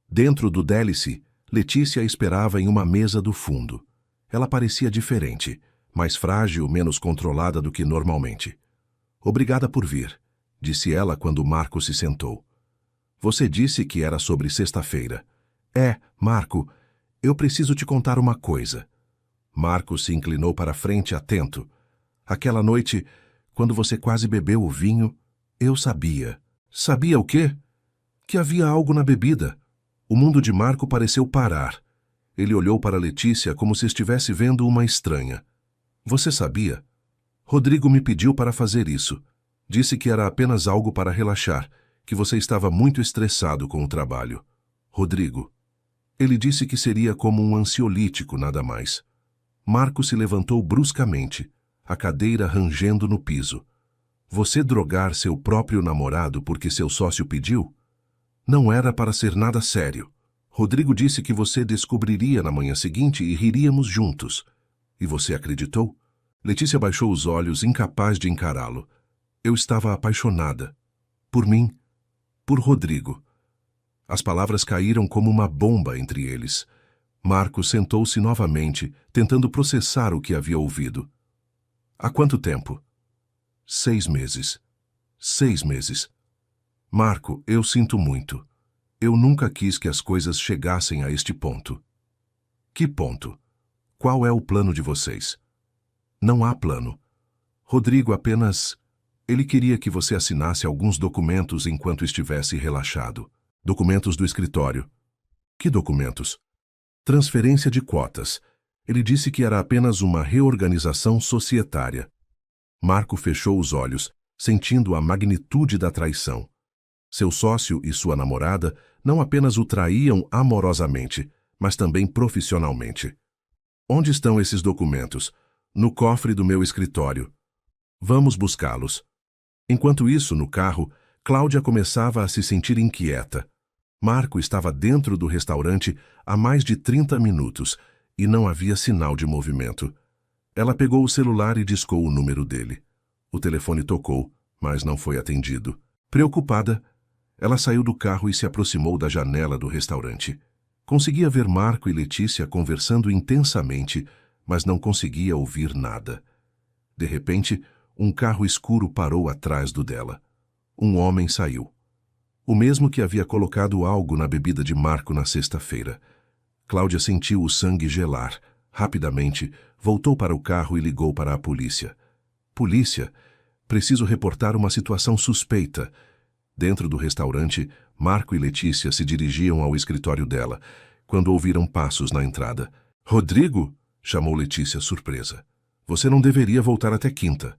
Dentro do Délice, Letícia esperava em uma mesa do fundo. Ela parecia diferente, mais frágil, menos controlada do que normalmente. Obrigada por vir, disse ela quando Marco se sentou. Você disse que era sobre sexta-feira. Marco, eu preciso te contar uma coisa. Marco se inclinou para frente, atento. Aquela noite, quando você quase bebeu o vinho, eu sabia. Sabia o quê? Que havia algo na bebida. O mundo de Marco pareceu parar. Ele olhou para Letícia como se estivesse vendo uma estranha. Você sabia? Rodrigo me pediu para fazer isso. Disse que era apenas algo para relaxar, que você estava muito estressado com o trabalho. Rodrigo. Ele disse que seria como um ansiolítico, nada mais. Marco se levantou bruscamente, a cadeira rangendo no piso. Você drogar seu próprio namorado porque seu sócio pediu? Não era para ser nada sério. Rodrigo disse que você descobriria na manhã seguinte e riríamos juntos. E você acreditou? Letícia baixou os olhos, incapaz de encará-lo. Eu estava apaixonada. Por mim. Por Rodrigo. As palavras caíram como uma bomba entre eles. Marco sentou-se novamente, tentando processar o que havia ouvido. Há quanto tempo? 6 meses. 6 meses. Marco, eu sinto muito. Eu nunca quis que as coisas chegassem a este ponto. Que ponto? Qual é o plano de vocês? Não há plano. Rodrigo apenas... Ele queria que você assinasse alguns documentos enquanto estivesse relaxado. Documentos do escritório. Que documentos? Transferência de cotas. Ele disse que era apenas uma reorganização societária. Marco fechou os olhos, sentindo a magnitude da traição. Seu sócio e sua namorada não apenas o traíam amorosamente, mas também profissionalmente. Onde estão esses documentos? No cofre do meu escritório. Vamos buscá-los. Enquanto isso, no carro, Cláudia começava a se sentir inquieta. Marco estava dentro do restaurante há mais de 30 minutos e não havia sinal de movimento. Ela pegou o celular e discou o número dele. O telefone tocou, mas não foi atendido. Preocupada, ela saiu do carro e se aproximou da janela do restaurante. Conseguia ver Marco e Letícia conversando intensamente, mas não conseguia ouvir nada. De repente, um carro escuro parou atrás do dela. Um homem saiu. O mesmo que havia colocado algo na bebida de Marco na sexta-feira. Cláudia sentiu o sangue gelar. Rapidamente, voltou para o carro e ligou para a polícia. Polícia, preciso reportar uma situação suspeita. Dentro do restaurante, Marco e Letícia se dirigiam ao escritório dela, quando ouviram passos na entrada. Rodrigo? Chamou Letícia, surpresa. Você não deveria voltar até quinta.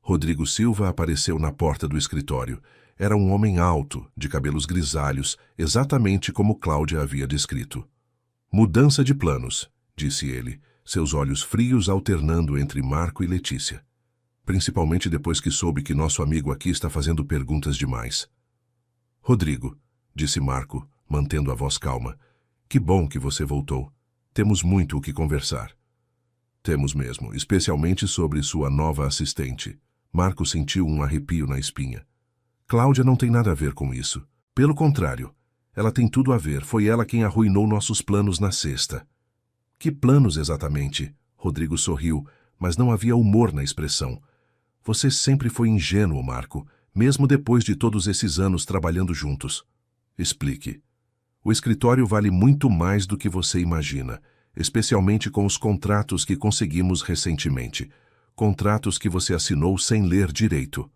Rodrigo Silva apareceu na porta do escritório. Era um homem alto, de cabelos grisalhos, exatamente como Cláudia havia descrito. Mudança de planos, disse ele, seus olhos frios alternando entre Marco e Letícia. Principalmente depois que soube que nosso amigo aqui está fazendo perguntas demais. Rodrigo, disse Marco, mantendo a voz calma, que bom que você voltou. Temos muito o que conversar. Temos mesmo, especialmente sobre sua nova assistente. Marco sentiu um arrepio na espinha. Cláudia não tem nada a ver com isso. Pelo contrário, Ela tem tudo a ver. Foi ela quem arruinou nossos planos na sexta. Que planos exatamente? Rodrigo sorriu, mas não havia humor na expressão. Você sempre foi ingênuo, Marco, mesmo depois de todos esses anos trabalhando juntos. Explique. O escritório vale muito mais do que você imagina, especialmente com os contratos que conseguimos recentemente. Contratos que você assinou sem ler direito.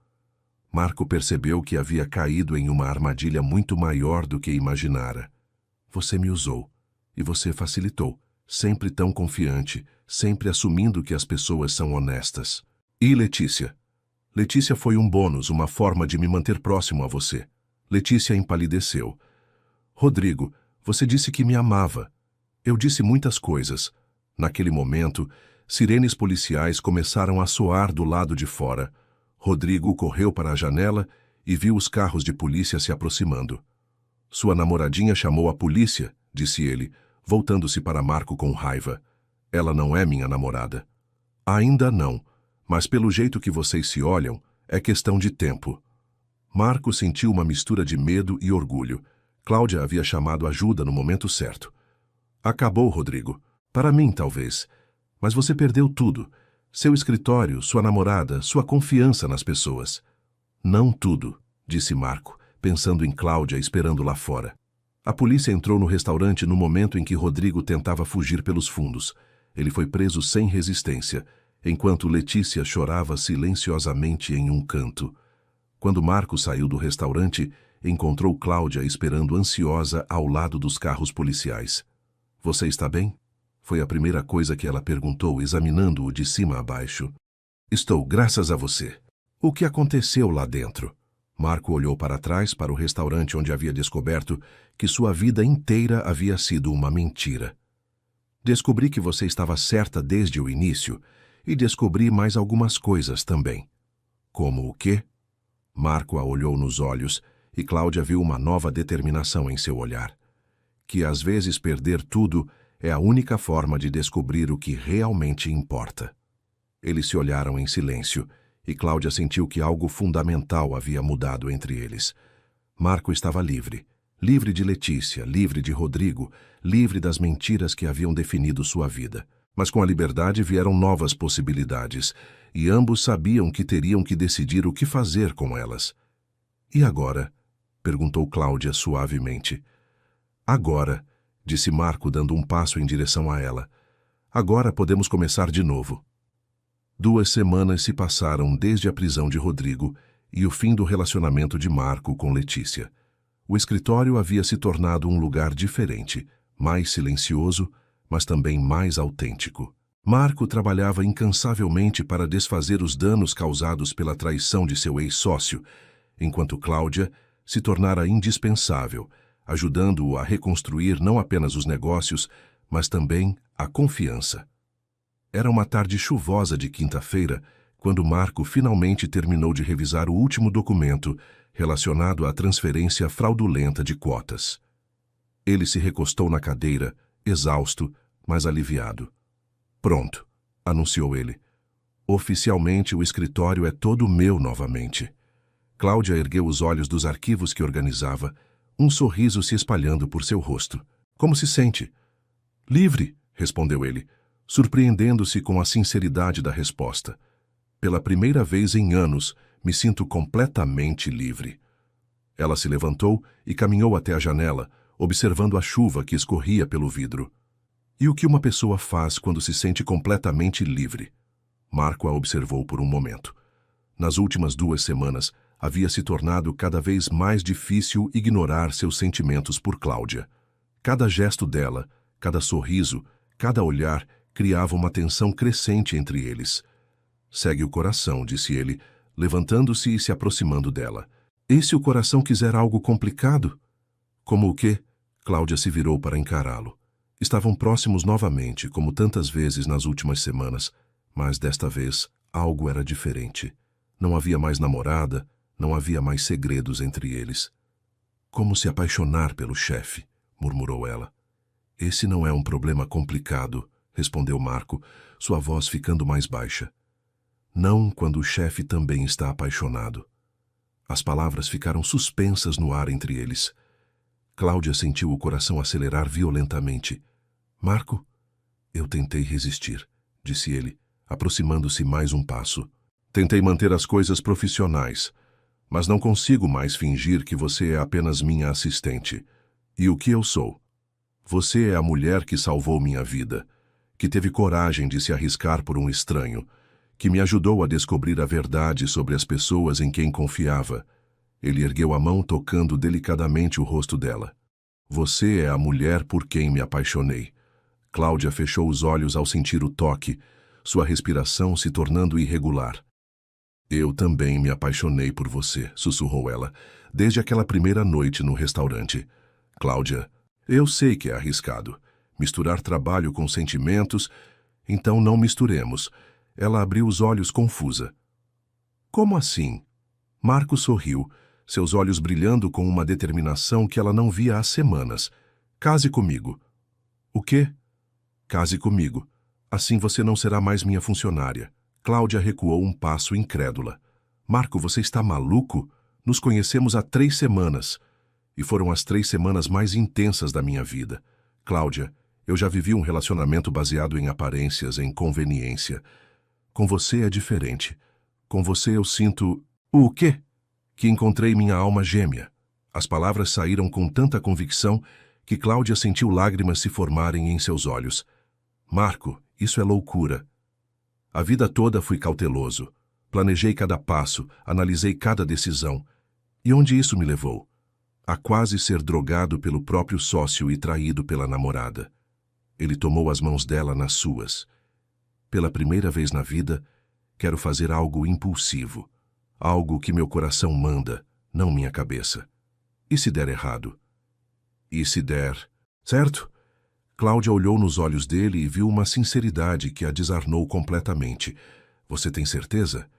Marco percebeu que havia caído em uma armadilha muito maior do que imaginara. Você me usou, e você facilitou, sempre tão confiante, sempre assumindo que as pessoas são honestas. E Letícia? Letícia foi um bônus, uma forma de me manter próximo a você. Letícia empalideceu. Rodrigo, você disse que me amava. Eu disse muitas coisas. Naquele momento, sirenes policiais começaram a soar do lado de fora. Rodrigo correu para a janela e viu os carros de polícia se aproximando. Sua namoradinha chamou a polícia, disse ele, voltando-se para Marco com raiva. Ela não é minha namorada. Ainda não, mas pelo jeito que vocês se olham, é questão de tempo. Marco sentiu uma mistura de medo e orgulho. Cláudia havia chamado ajuda no momento certo. Acabou, Rodrigo. Para mim, talvez. Mas você perdeu tudo. Seu escritório, sua namorada, sua confiança nas pessoas. Não tudo, disse Marco, pensando em Cláudia esperando lá fora. A polícia entrou no restaurante no momento em que Rodrigo tentava fugir pelos fundos. Ele foi preso sem resistência, enquanto Letícia chorava silenciosamente em um canto. Quando Marco saiu do restaurante, encontrou Cláudia esperando ansiosa ao lado dos carros policiais. Você está bem? Foi a primeira coisa que ela perguntou, examinando-o de cima a baixo. Estou, graças a você. O que aconteceu lá dentro? Marco olhou para trás, para o restaurante onde havia descoberto que sua vida inteira havia sido uma mentira. Descobri que você estava certa desde o início e descobri mais algumas coisas também. Como o quê? Marco a olhou nos olhos e Cláudia viu uma nova determinação em seu olhar. Que às vezes perder tudo é a única forma de descobrir o que realmente importa. Eles se olharam em silêncio e Cláudia sentiu que algo fundamental havia mudado entre eles. Marco estava livre. Livre de Letícia, livre de Rodrigo, livre das mentiras que haviam definido sua vida. Mas com a liberdade vieram novas possibilidades, e ambos sabiam que teriam que decidir o que fazer com elas. E agora? Perguntou Cláudia suavemente. Agora, disse Marco dando um passo em direção a ela. Agora podemos começar de novo. 2 semanas se passaram desde a prisão de Rodrigo e o fim do relacionamento de Marco com Letícia. O escritório havia se tornado um lugar diferente, mais silencioso, mas também mais autêntico. Marco trabalhava incansavelmente para desfazer os danos causados pela traição de seu ex-sócio, enquanto Cláudia se tornara indispensável, ajudando-o a reconstruir não apenas os negócios, mas também a confiança. Era uma tarde chuvosa de quinta-feira, quando Marco finalmente terminou de revisar o último documento relacionado à transferência fraudulenta de cotas. Ele se recostou na cadeira, exausto, mas aliviado. Pronto, anunciou ele. Oficialmente o escritório é todo meu novamente. Cláudia ergueu os olhos dos arquivos que organizava, um sorriso se espalhando por seu rosto. Como se sente? Livre, respondeu ele, surpreendendo-se com a sinceridade da resposta. Pela primeira vez em anos, me sinto completamente livre. Ela se levantou e caminhou até a janela, observando a chuva que escorria pelo vidro. E o que uma pessoa faz quando se sente completamente livre? Marco a observou por um momento. Nas últimas 2 semanas, havia se tornado cada vez mais difícil ignorar seus sentimentos por Cláudia. Cada gesto dela, cada sorriso, cada olhar criava uma tensão crescente entre eles. Segue o coração, disse ele, levantando-se e se aproximando dela. E se o coração quiser algo complicado? Como o quê? Cláudia se virou para encará-lo. Estavam próximos novamente, como tantas vezes nas últimas semanas, mas desta vez algo era diferente. Não havia mais namorada, não havia mais segredos entre eles. Como se apaixonar pelo chefe, murmurou ela. Esse não é um problema complicado, respondeu Marco, sua voz ficando mais baixa. Não quando o chefe também está apaixonado. As palavras ficaram suspensas no ar entre eles. Cláudia sentiu o coração acelerar violentamente. Marco? Eu tentei resistir, disse ele, aproximando-se mais um passo. Tentei manter as coisas profissionais, mas não consigo mais fingir que você é apenas minha assistente. E o que eu sou? Você é a mulher que salvou minha vida, que teve coragem de se arriscar por um estranho, que me ajudou a descobrir a verdade sobre as pessoas em quem confiava. Ele ergueu a mão tocando delicadamente o rosto dela. Você é a mulher por quem me apaixonei. Cláudia fechou os olhos ao sentir o toque, sua respiração se tornando irregular. Eu também me apaixonei por você, sussurrou ela, desde aquela primeira noite no restaurante. Cláudia, eu sei que é arriscado. Misturar trabalho com sentimentos, então não misturemos. Ela abriu os olhos confusa. Como assim? Marco sorriu, seus olhos brilhando com uma determinação que ela não via há semanas. Case comigo. O quê? Case comigo. Assim você não será mais minha funcionária. Cláudia recuou um passo incrédula. Marco, você está maluco? Nos conhecemos há 3 semanas. E foram as 3 semanas mais intensas da minha vida. Cláudia, eu já vivi um relacionamento baseado em aparências, em conveniência. Com você é diferente. Com você eu sinto... O quê? Que encontrei minha alma gêmea. As palavras saíram com tanta convicção que Cláudia sentiu lágrimas se formarem em seus olhos. Marco, isso é loucura. A vida toda fui cauteloso. Planejei cada passo, analisei cada decisão. E onde isso me levou? A quase ser drogado pelo próprio sócio e traído pela namorada. Ele tomou as mãos dela nas suas. Pela primeira vez na vida, quero fazer algo impulsivo. Algo que meu coração manda, não minha cabeça. E se der errado? E se der... Certo? Cláudia olhou nos olhos dele e viu uma sinceridade que a desarmou completamente. Você tem certeza?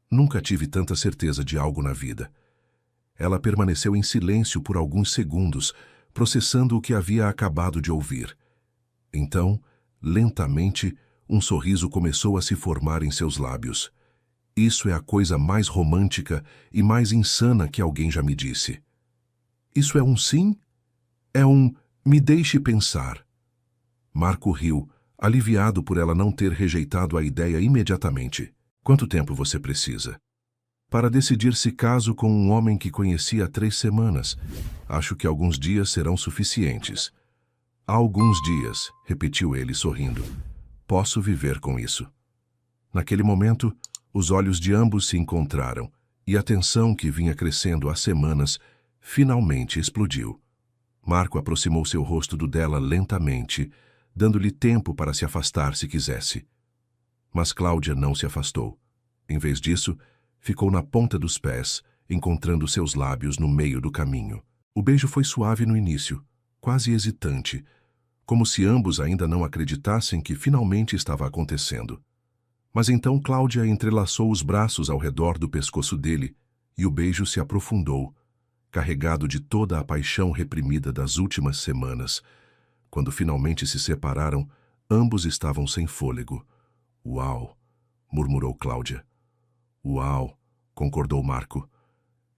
Nunca tive tanta certeza de algo na vida. Ela permaneceu em silêncio por alguns segundos, processando o que havia acabado de ouvir. Então, lentamente, um sorriso começou a se formar em seus lábios. Isso é a coisa mais romântica e mais insana que alguém já me disse. Isso é um sim? É um me deixe pensar. Marco riu, aliviado por ela não ter rejeitado a ideia imediatamente. Quanto tempo você precisa? Para decidir se caso com um homem que conheci há 3 semanas. Acho que alguns dias serão suficientes. Alguns dias, repetiu ele sorrindo. Posso viver com isso. Naquele momento, os olhos de ambos se encontraram e a tensão que vinha crescendo há semanas finalmente explodiu. Marco aproximou seu rosto do dela lentamente, dando-lhe tempo para se afastar se quisesse. Mas Cláudia não se afastou. Em vez disso, ficou na ponta dos pés, encontrando seus lábios no meio do caminho. O beijo foi suave no início, quase hesitante, como se ambos ainda não acreditassem que finalmente estava acontecendo. Mas então Cláudia entrelaçou os braços ao redor do pescoço dele e o beijo se aprofundou, carregado de toda a paixão reprimida das últimas semanas. Quando finalmente se separaram, ambos estavam sem fôlego. Uau! Murmurou Cláudia. Uau! Concordou Marco.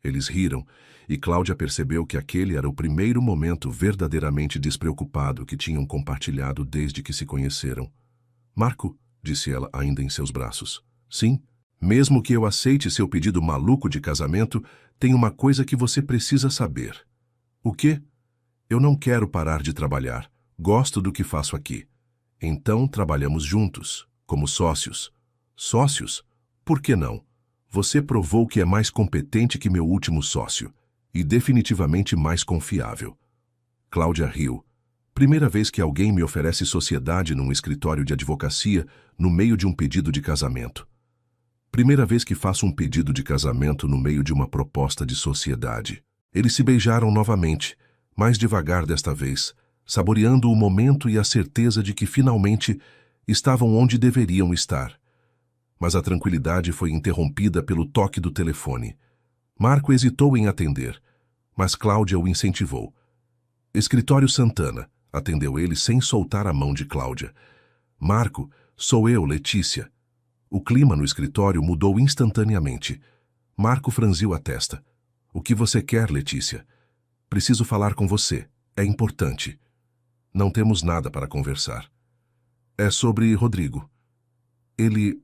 Eles riram, e Cláudia percebeu que aquele era o primeiro momento verdadeiramente despreocupado que tinham compartilhado desde que se conheceram. Marco, disse ela ainda em seus braços. Sim, mesmo que eu aceite seu pedido maluco de casamento, tem uma coisa que você precisa saber. O quê? Eu não quero parar de trabalhar. Gosto do que faço aqui. Então trabalhamos juntos, como sócios. Sócios? Por que não? Você provou que é mais competente que meu último sócio, e definitivamente mais confiável. Cláudia riu. Primeira vez que alguém me oferece sociedade num escritório de advocacia no meio de um pedido de casamento. Primeira vez que faço um pedido de casamento no meio de uma proposta de sociedade. Eles se beijaram novamente, mais devagar desta vez, saboreando o momento e a certeza de que finalmente estavam onde deveriam estar. Mas a tranquilidade foi interrompida pelo toque do telefone. Marco hesitou em atender, mas Cláudia o incentivou. Escritório Santana, atendeu ele sem soltar a mão de Cláudia. Marco, sou eu, Letícia. O clima no escritório mudou instantaneamente. Marco franziu a testa. O que você quer, Letícia? Preciso falar com você. É importante. Não temos nada para conversar. É sobre Rodrigo. Ele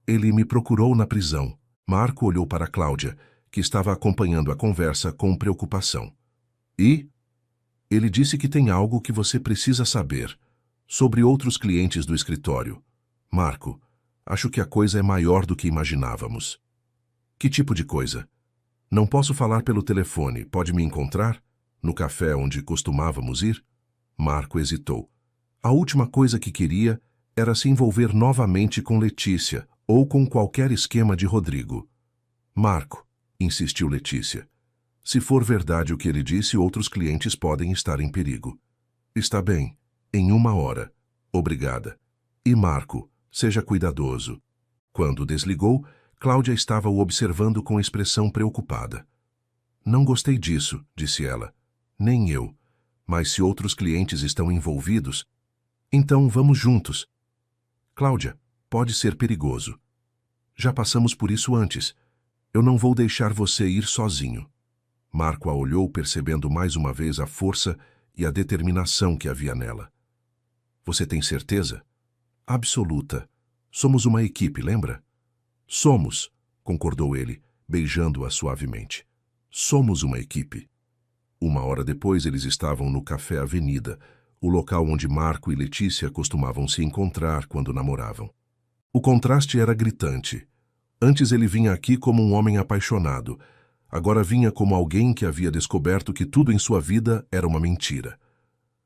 me procurou na prisão. Marco olhou para Cláudia, que estava acompanhando a conversa com preocupação. E? Ele disse que tem algo que você precisa saber. Sobre outros clientes do escritório. Marco, acho que a coisa é maior do que imaginávamos. Que tipo de coisa? Não posso falar pelo telefone. Pode me encontrar? No café onde costumávamos ir? Marco hesitou. A última coisa que queria era se envolver novamente com Letícia ou com qualquer esquema de Rodrigo. Marco, insistiu Letícia. Se for verdade o que ele disse, outros clientes podem estar em perigo. Está bem. Em 1 hora. Obrigada. E Marco, seja cuidadoso. Quando desligou, Cláudia estava o observando com expressão preocupada. Não gostei disso, disse ela. Nem eu. Mas se outros clientes estão envolvidos, então vamos juntos. Cláudia, pode ser perigoso. Já passamos por isso antes. Eu não vou deixar você ir sozinho. Marco a olhou, percebendo mais uma vez a força e a determinação que havia nela. Você tem certeza? Absoluta. Somos uma equipe, lembra? Somos, concordou ele, beijando-a suavemente. Somos uma equipe. 1 hora depois eles estavam no Café Avenida, o local onde Marco e Letícia costumavam se encontrar quando namoravam. O contraste era gritante. Antes ele vinha aqui como um homem apaixonado. Agora vinha como alguém que havia descoberto que tudo em sua vida era uma mentira.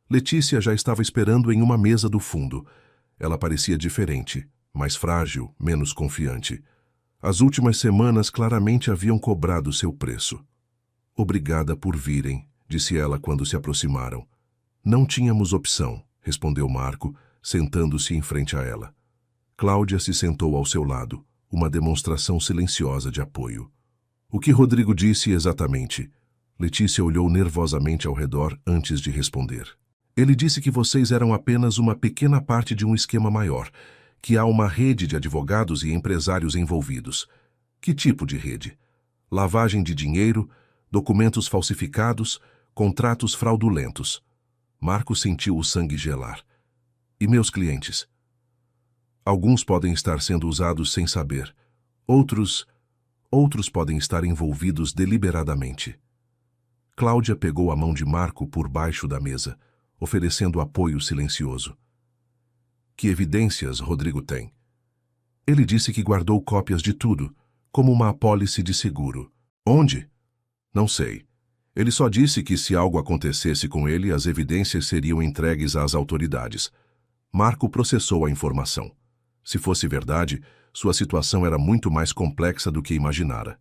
Letícia já estava esperando em uma mesa do fundo. Ela parecia diferente, mais frágil, menos confiante. As últimas semanas claramente haviam cobrado seu preço. Obrigada por virem, disse ela quando se aproximaram. Não tínhamos opção, respondeu Marco, sentando-se em frente a ela. Cláudia se sentou ao seu lado, uma demonstração silenciosa de apoio. O que Rodrigo disse exatamente? Letícia olhou nervosamente ao redor antes de responder. Ele disse que vocês eram apenas uma pequena parte de um esquema maior, que há uma rede de advogados e empresários envolvidos. Que tipo de rede? Lavagem de dinheiro, documentos falsificados, contratos fraudulentos. Marco sentiu o sangue gelar. E meus clientes? Alguns podem estar sendo usados sem saber. Outros podem estar envolvidos deliberadamente. Cláudia pegou a mão de Marco por baixo da mesa, oferecendo apoio silencioso. Que evidências Rodrigo tem? Ele disse que guardou cópias de tudo, como uma apólice de seguro. Onde? Não sei. Ele só disse que se algo acontecesse com ele, as evidências seriam entregues às autoridades. Marco processou a informação. Se fosse verdade, sua situação era muito mais complexa do que imaginara.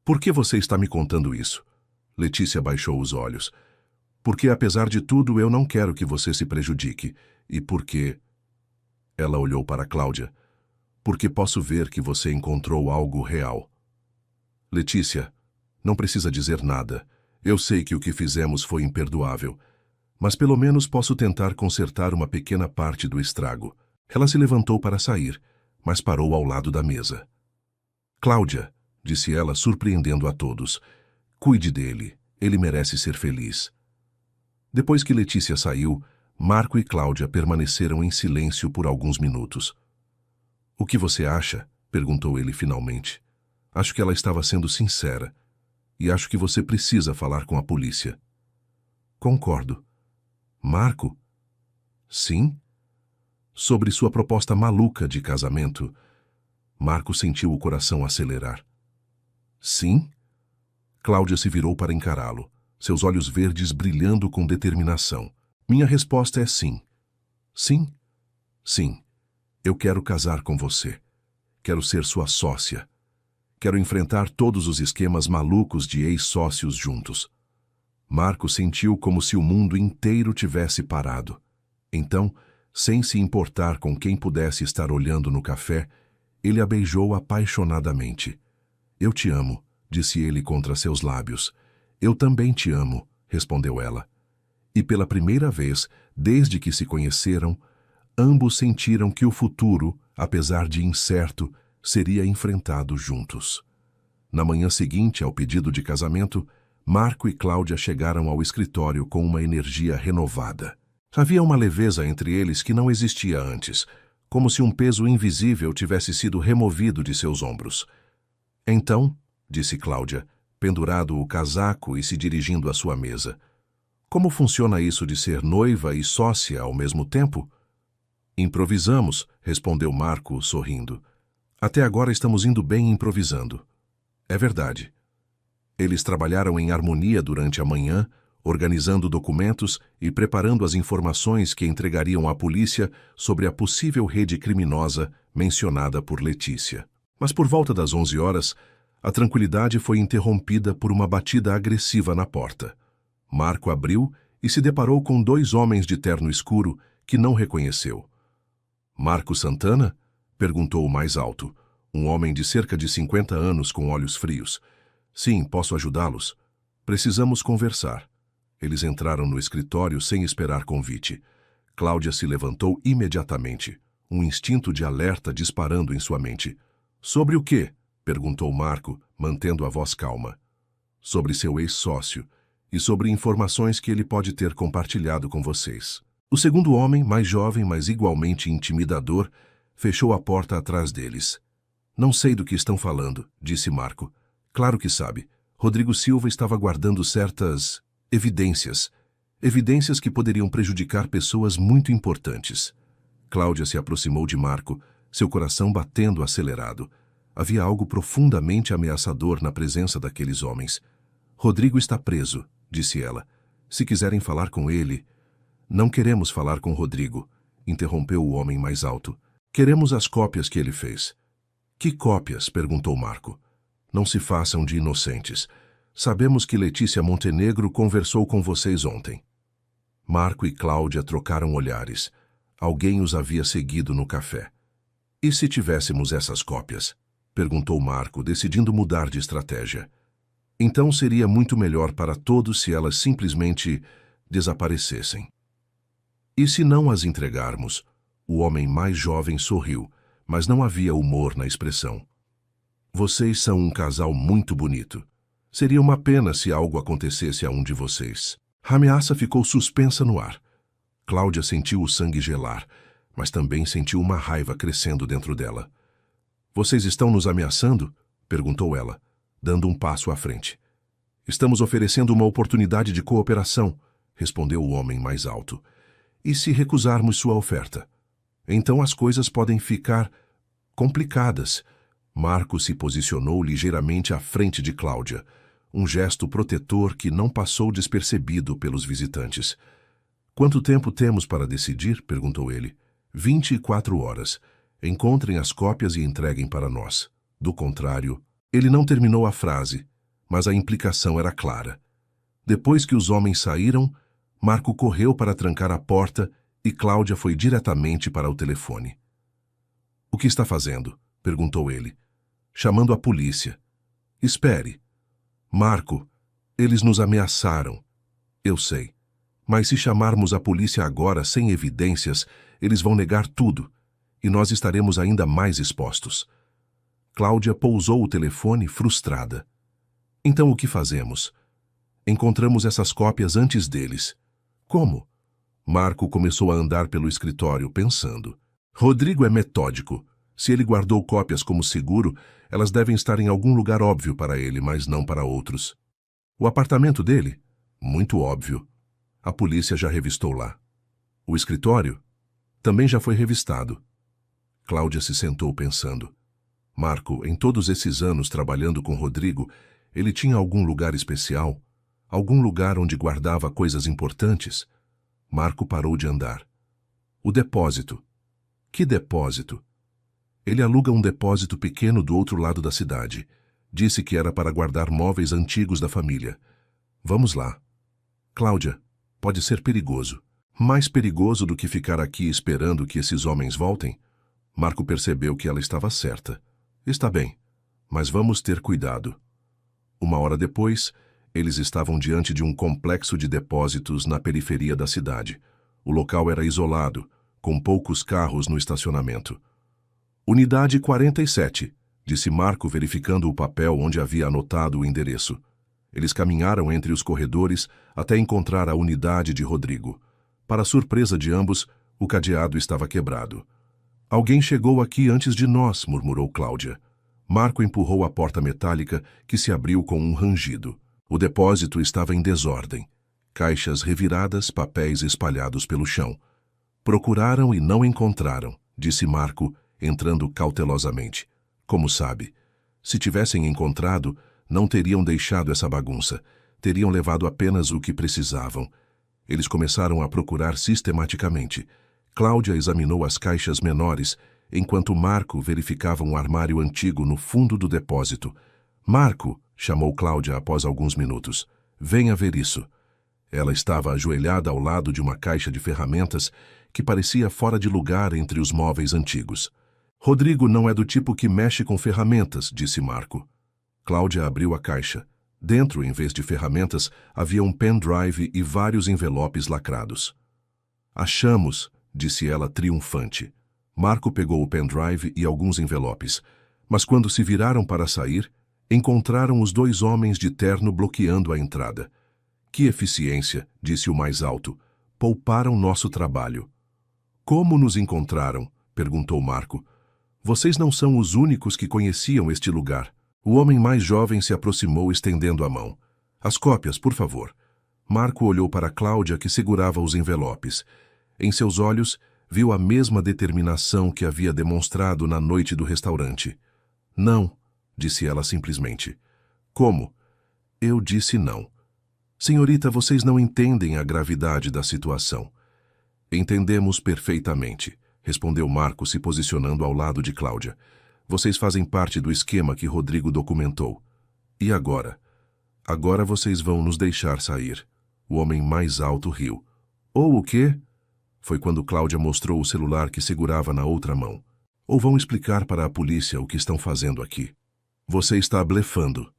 Por que você está me contando isso? Letícia baixou os olhos. Porque, apesar de tudo, eu não quero que você se prejudique. E porque... Ela olhou para Cláudia. Porque posso ver que você encontrou algo real. Letícia, não precisa dizer nada. Eu sei que o que fizemos foi imperdoável. Mas pelo menos posso tentar consertar uma pequena parte do estrago. Ela se levantou para sair, mas parou ao lado da mesa. Cláudia, disse ela, surpreendendo a todos. Cuide dele. Ele merece ser feliz. Depois que Letícia saiu, Marco e Cláudia permaneceram em silêncio por alguns minutos. O que você acha? Perguntou ele finalmente. Acho que ela estava sendo sincera. E acho que você precisa falar com a polícia. Concordo. Marco? Sim? Sobre sua proposta maluca de casamento. Marco sentiu o coração acelerar. Sim? Cláudia se virou para encará-lo, seus olhos verdes brilhando com determinação. Minha resposta é sim. Sim? Sim. Eu quero casar com você. Quero ser sua sócia. Quero enfrentar todos os esquemas malucos de ex-sócios juntos. Marco sentiu como se o mundo inteiro tivesse parado. Então, sem se importar com quem pudesse estar olhando no café, ele a beijou apaixonadamente. Eu te amo, disse ele contra seus lábios. Eu também te amo, respondeu ela. E pela primeira vez, desde que se conheceram, ambos sentiram que o futuro, apesar de incerto, seria enfrentado juntos. Na manhã seguinte ao pedido de casamento, Marco e Cláudia chegaram ao escritório com uma energia renovada. Havia uma leveza entre eles que não existia antes, como se um peso invisível tivesse sido removido de seus ombros. Então, disse Cláudia, pendurado o casaco e se dirigindo à sua mesa, como funciona isso de ser noiva e sócia ao mesmo tempo? Improvisamos, respondeu Marco, sorrindo. Até agora estamos indo bem improvisando. É verdade. Eles trabalharam em harmonia durante a manhã, organizando documentos e preparando as informações que entregariam à polícia sobre a possível rede criminosa mencionada por Letícia. Mas por volta das 11 horas, a tranquilidade foi interrompida por uma batida agressiva na porta. Marco abriu e se deparou com 2 homens de terno escuro que não reconheceu. Marco Santana? Perguntou o mais alto, um homem de cerca de 50 anos com olhos frios. Sim, posso ajudá-los. Precisamos conversar. Eles entraram no escritório sem esperar convite. Cláudia se levantou imediatamente, um instinto de alerta disparando em sua mente. Sobre o quê? Perguntou Marco, mantendo a voz calma. Sobre seu ex-sócio e sobre informações que ele pode ter compartilhado com vocês. O segundo homem, mais jovem, mas igualmente intimidador, fechou a porta atrás deles. Não sei do que estão falando, disse Marco. Claro que sabe. Rodrigo Silva estava guardando certas evidências. Evidências que poderiam prejudicar pessoas muito importantes. Cláudia se aproximou de Marco, seu coração batendo acelerado. Havia algo profundamente ameaçador na presença daqueles homens. Rodrigo está preso, disse ela. Se quiserem falar com ele... Não queremos falar com Rodrigo, interrompeu o homem mais alto. Queremos as cópias que ele fez. Que cópias? Perguntou Marco. Não se façam de inocentes. Sabemos que Letícia Montenegro conversou com vocês ontem. Marco e Cláudia trocaram olhares. Alguém os havia seguido no café. E se tivéssemos essas cópias? Perguntou Marco, decidindo mudar de estratégia. Então seria muito melhor para todos se elas simplesmente desaparecessem. E se não as entregarmos? O homem mais jovem sorriu, mas não havia humor na expressão. Vocês são um casal muito bonito. Seria uma pena se algo acontecesse a um de vocês. A ameaça ficou suspensa no ar. Cláudia sentiu o sangue gelar, mas também sentiu uma raiva crescendo dentro dela. Vocês estão nos ameaçando? Perguntou ela, dando um passo à frente. Estamos oferecendo uma oportunidade de cooperação, respondeu o homem mais alto. E se recusarmos sua oferta? Então as coisas podem ficar complicadas. Marco se posicionou ligeiramente à frente de Cláudia, um gesto protetor que não passou despercebido pelos visitantes. Quanto tempo temos para decidir? Perguntou ele. 24 horas. Encontrem as cópias e entreguem para nós. Do contrário, ele não terminou a frase, mas a implicação era clara. Depois que os homens saíram, Marco correu para trancar a porta e Cláudia foi diretamente para o telefone. O que está fazendo? Perguntou ele. Chamando a polícia. Espere. Marco, eles nos ameaçaram. Eu sei. Mas se chamarmos a polícia agora sem evidências, eles vão negar tudo, e nós estaremos ainda mais expostos. Cláudia pousou o telefone frustrada. Então o que fazemos? Encontramos essas cópias antes deles. Como? Marco começou a andar pelo escritório, pensando. Rodrigo é metódico. Se ele guardou cópias como seguro, elas devem estar em algum lugar óbvio para ele, mas não para outros. O apartamento dele? Muito óbvio. A polícia já revistou lá. O escritório? Também já foi revistado. Cláudia se sentou pensando. Marco, em todos esses anos trabalhando com Rodrigo, ele tinha algum lugar especial? Algum lugar onde guardava coisas importantes? Marco parou de andar. O depósito. Que depósito? Ele aluga um depósito pequeno do outro lado da cidade. Disse que era para guardar móveis antigos da família. Vamos lá. Cláudia, pode ser perigoso. Mais perigoso do que ficar aqui esperando que esses homens voltem? Marco percebeu que ela estava certa. Está bem, mas vamos ter cuidado. Uma hora depois, eles estavam diante de um complexo de depósitos na periferia da cidade. O local era isolado, com poucos carros no estacionamento. Unidade 47, disse Marco verificando o papel onde havia anotado o endereço. Eles caminharam entre os corredores até encontrar a unidade de Rodrigo. Para surpresa de ambos, o cadeado estava quebrado. Alguém chegou aqui antes de nós, murmurou Cláudia. Marco empurrou a porta metálica, que se abriu com um rangido. O depósito estava em desordem. Caixas reviradas, papéis espalhados pelo chão. Procuraram e não encontraram, disse Marco, entrando cautelosamente. Como sabe? Se tivessem encontrado, não teriam deixado essa bagunça. Teriam levado apenas o que precisavam. Eles começaram a procurar sistematicamente. Cláudia examinou as caixas menores, enquanto Marco verificava um armário antigo no fundo do depósito. Marco, chamou Cláudia após alguns minutos. Venha ver isso. Ela estava ajoelhada ao lado de uma caixa de ferramentas que parecia fora de lugar entre os móveis antigos. Rodrigo não é do tipo que mexe com ferramentas, disse Marco. Cláudia abriu a caixa. Dentro, em vez de ferramentas, havia um pendrive e vários envelopes lacrados. Achamos, disse ela triunfante. Marco pegou o pendrive e alguns envelopes, mas quando se viraram para sair, encontraram os dois homens de terno bloqueando a entrada. Que eficiência, disse o mais alto. Pouparam nosso trabalho. Como nos encontraram? Perguntou Marco. Vocês não são os únicos que conheciam este lugar. O homem mais jovem se aproximou estendendo a mão. As cópias, por favor. Marco olhou para Cláudia, que segurava os envelopes. Em seus olhos, viu a mesma determinação que havia demonstrado na noite do restaurante. Não, disse ela simplesmente. Como? Eu disse não. Senhorita, vocês não entendem a gravidade da situação. Entendemos perfeitamente, respondeu Marco, se posicionando ao lado de Cláudia. Vocês fazem parte do esquema que Rodrigo documentou. E agora? Agora vocês vão nos deixar sair. O homem mais alto riu. Ou o quê? Foi quando Cláudia mostrou o celular que segurava na outra mão. Ou vão explicar para a polícia o que estão fazendo aqui. Você está blefando.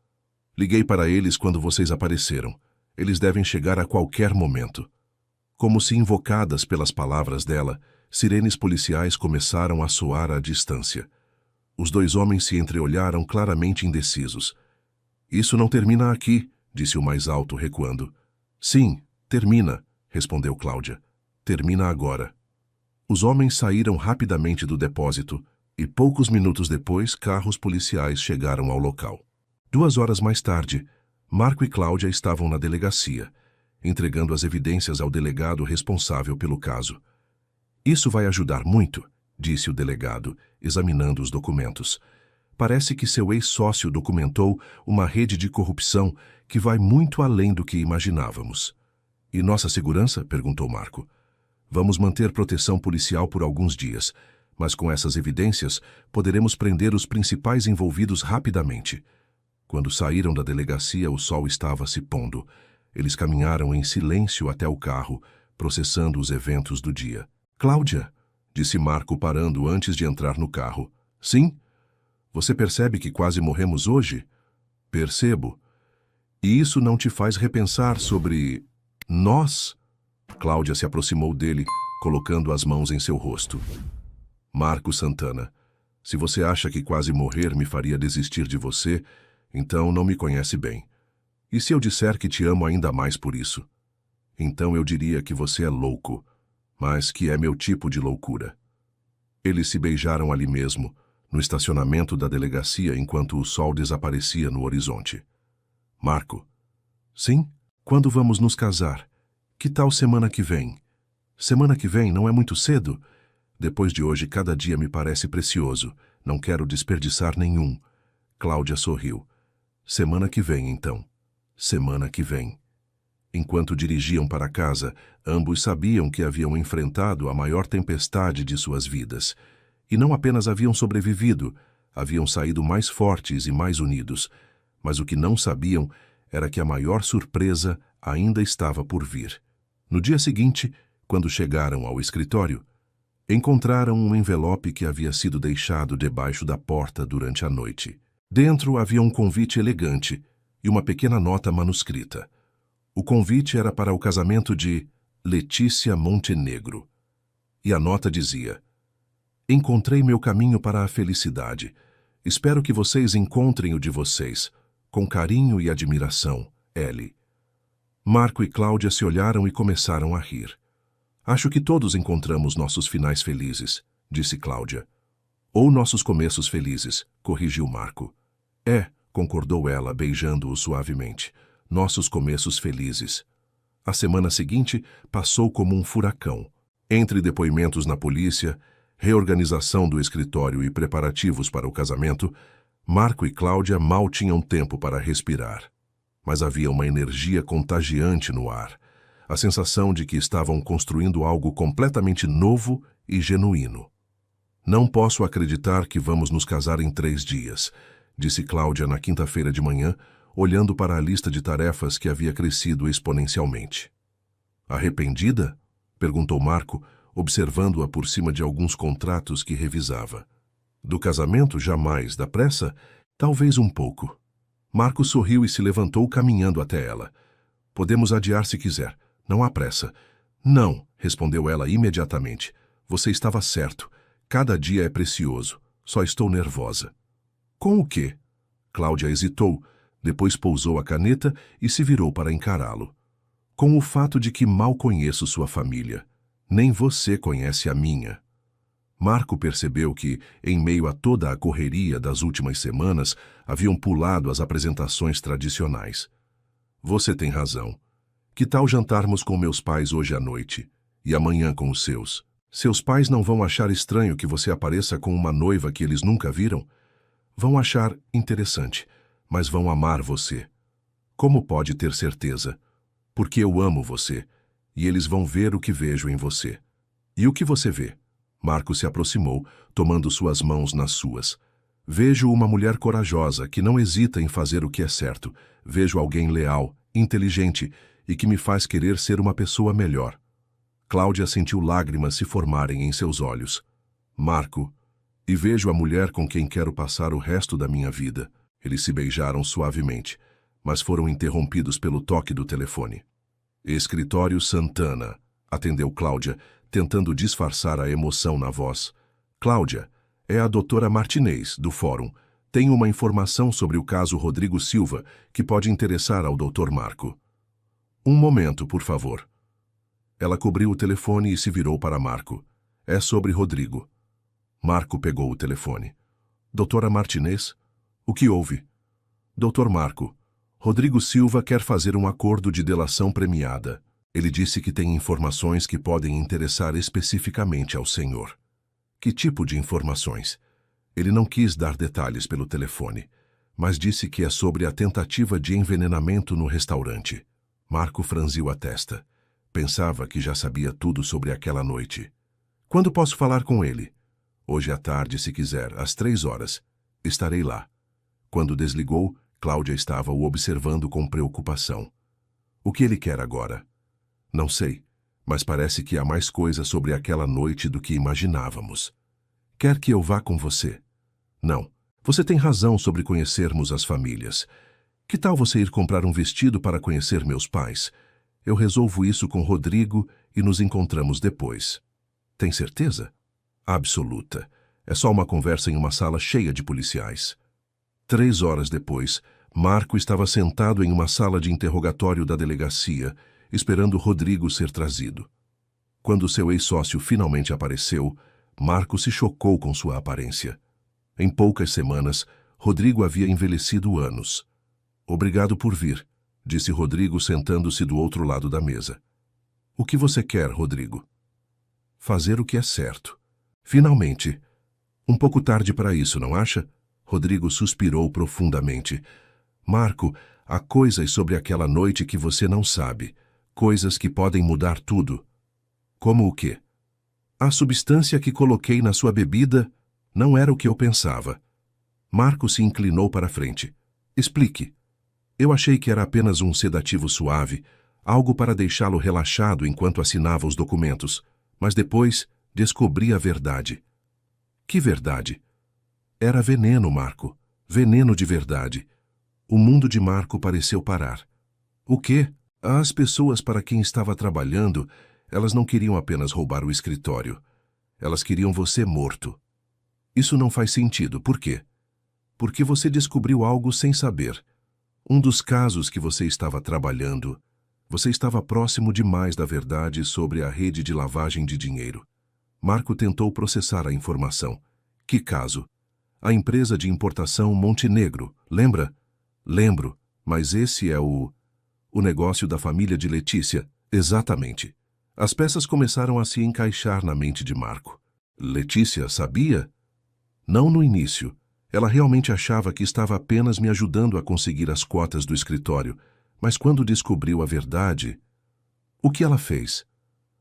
Liguei para eles quando vocês apareceram. Eles devem chegar a qualquer momento. Como se invocadas pelas palavras dela, sirenes policiais começaram a soar à distância. Os dois homens se entreolharam claramente indecisos. Isso não termina aqui, disse o mais alto, recuando. Sim, termina, respondeu Cláudia. Termina agora. Os homens saíram rapidamente do depósito e poucos minutos depois carros policiais chegaram ao local. 2 horas mais tarde, Marco e Cláudia estavam na delegacia, entregando as evidências ao delegado responsável pelo caso. Isso vai ajudar muito, disse o delegado, examinando os documentos. Parece que seu ex-sócio documentou uma rede de corrupção que vai muito além do que imaginávamos. E nossa segurança? Perguntou Marco. Vamos manter proteção policial por alguns dias, mas com essas evidências poderemos prender os principais envolvidos rapidamente. Quando saíram da delegacia, o sol estava se pondo. Eles caminharam em silêncio até o carro, processando os eventos do dia. Cláudia, disse Marco parando antes de entrar no carro. Sim? Você percebe que quase morremos hoje? Percebo. E isso não te faz repensar sobre... nós? Cláudia se aproximou dele, colocando as mãos em seu rosto. Marco Santana, se você acha que quase morrer me faria desistir de você, então não me conhece bem. E se eu disser que te amo ainda mais por isso? Então eu diria que você é louco, mas que é meu tipo de loucura. Eles se beijaram ali mesmo, no estacionamento da delegacia, enquanto o sol desaparecia no horizonte. Marco. Sim? Quando vamos nos casar? Que tal semana que vem? Semana que vem não é muito cedo? Depois de hoje, cada dia me parece precioso. Não quero desperdiçar nenhum. Cláudia sorriu. Semana que vem, então. Semana que vem. Enquanto dirigiam para casa, ambos sabiam que haviam enfrentado a maior tempestade de suas vidas. E não apenas haviam sobrevivido, haviam saído mais fortes e mais unidos. Mas o que não sabiam era que a maior surpresa ainda estava por vir. No dia seguinte, quando chegaram ao escritório, encontraram um envelope que havia sido deixado debaixo da porta durante a noite. Dentro havia um convite elegante e uma pequena nota manuscrita. O convite era para o casamento de Letícia Montenegro. E a nota dizia: Encontrei meu caminho para a felicidade. Espero que vocês encontrem o de vocês, com carinho e admiração, Ellie. Marco e Cláudia se olharam e começaram a rir. Acho que todos encontramos nossos finais felizes, disse Cláudia. Ou nossos começos felizes, corrigiu Marco. Concordou ela, beijando-o suavemente. Nossos começos felizes. A semana seguinte passou como um furacão. Entre depoimentos na polícia, reorganização do escritório e preparativos para o casamento, Marco e Cláudia mal tinham tempo para respirar. Mas havia uma energia contagiante no ar, a sensação de que estavam construindo algo completamente novo e genuíno. Não posso acreditar que vamos nos casar em 3 dias, disse Cláudia na quinta-feira de manhã, olhando para a lista de tarefas que havia crescido exponencialmente. Arrependida? Perguntou Marco, observando-a por cima de alguns contratos que revisava. Do casamento, jamais. Da pressa, talvez um pouco. Marco sorriu e se levantou caminhando até ela. Podemos adiar se quiser. Não há pressa. Não, respondeu ela imediatamente. Você estava certo. Cada dia é precioso. Só estou nervosa. Com o quê? Cláudia hesitou, depois pousou a caneta e se virou para encará-lo. Com o fato de que mal conheço sua família. Nem você conhece a minha. Marco percebeu que, em meio a toda a correria das últimas semanas, haviam pulado as apresentações tradicionais. Você tem razão. Que tal jantarmos com meus pais hoje à noite? E amanhã com os seus? Seus pais não vão achar estranho que você apareça com uma noiva que eles nunca viram? Vão achar interessante, mas vão amar você. Como pode ter certeza? Porque eu amo você, e eles vão ver o que vejo em você. E o que você vê? Marco se aproximou, tomando suas mãos nas suas. Vejo uma mulher corajosa que não hesita em fazer o que é certo. Vejo alguém leal, inteligente e que me faz querer ser uma pessoa melhor. Cláudia sentiu lágrimas se formarem em seus olhos. Marco, e vejo a mulher com quem quero passar o resto da minha vida. Eles se beijaram suavemente, mas foram interrompidos pelo toque do telefone. Escritório Santana, atendeu Cláudia, tentando disfarçar a emoção na voz. Cláudia, é a doutora Martinez, do Fórum. Tenho uma informação sobre o caso Rodrigo Silva que pode interessar ao Dr. Marco. Um momento, por favor. Ela cobriu o telefone e se virou para Marco. É sobre Rodrigo. Marco pegou o telefone. Doutora Martinez? O que houve? Doutor Marco, Rodrigo Silva quer fazer um acordo de delação premiada. Ele disse que tem informações que podem interessar especificamente ao senhor. Que tipo de informações? Ele não quis dar detalhes pelo telefone, mas disse que é sobre a tentativa de envenenamento no restaurante. Marco franziu a testa. Pensava que já sabia tudo sobre aquela noite. Quando posso falar com ele? Hoje à tarde, se quiser, às 3 horas. Estarei lá. Quando desligou, Cláudia estava o observando com preocupação. O que ele quer agora? Não sei, mas parece que há mais coisa sobre aquela noite do que imaginávamos. Quer que eu vá com você? Não. Você tem razão sobre conhecermos as famílias. Que tal você ir comprar um vestido para conhecer meus pais? Eu resolvo isso com Rodrigo e nos encontramos depois. Tem certeza? Absoluta. É só uma conversa em uma sala cheia de policiais. 3 horas depois, Marco estava sentado em uma sala de interrogatório da delegacia, esperando Rodrigo ser trazido. Quando seu ex-sócio finalmente apareceu, Marco se chocou com sua aparência. Em poucas semanas, Rodrigo havia envelhecido anos. Obrigado por vir, disse Rodrigo sentando-se do outro lado da mesa. O que você quer, Rodrigo? Fazer o que é certo. Finalmente. Um pouco tarde para isso, não acha? Rodrigo suspirou profundamente. Marco, há coisas sobre aquela noite que você não sabe. Coisas que podem mudar tudo. Como o quê? A substância que coloquei na sua bebida não era o que eu pensava. Marco se inclinou para a frente. Explique. Eu achei que era apenas um sedativo suave, algo para deixá-lo relaxado enquanto assinava os documentos, mas depois descobri a verdade. Que verdade? Era veneno, Marco. Veneno de verdade. O mundo de Marco pareceu parar. O quê? As pessoas para quem estava trabalhando, elas não queriam apenas roubar o escritório. Elas queriam você morto. Isso não faz sentido. Por quê? Porque você descobriu algo sem saber. Um dos casos que você estava trabalhando, você estava próximo demais da verdade sobre a rede de lavagem de dinheiro. Marco tentou processar a informação. Que caso? A empresa de importação Montenegro, lembra? Lembro, mas esse é o negócio da família de Letícia. Exatamente. As peças começaram a se encaixar na mente de Marco. Letícia sabia? Não no início. Ela realmente achava que estava apenas me ajudando a conseguir as cotas do escritório, mas quando descobriu a verdade... O que ela fez?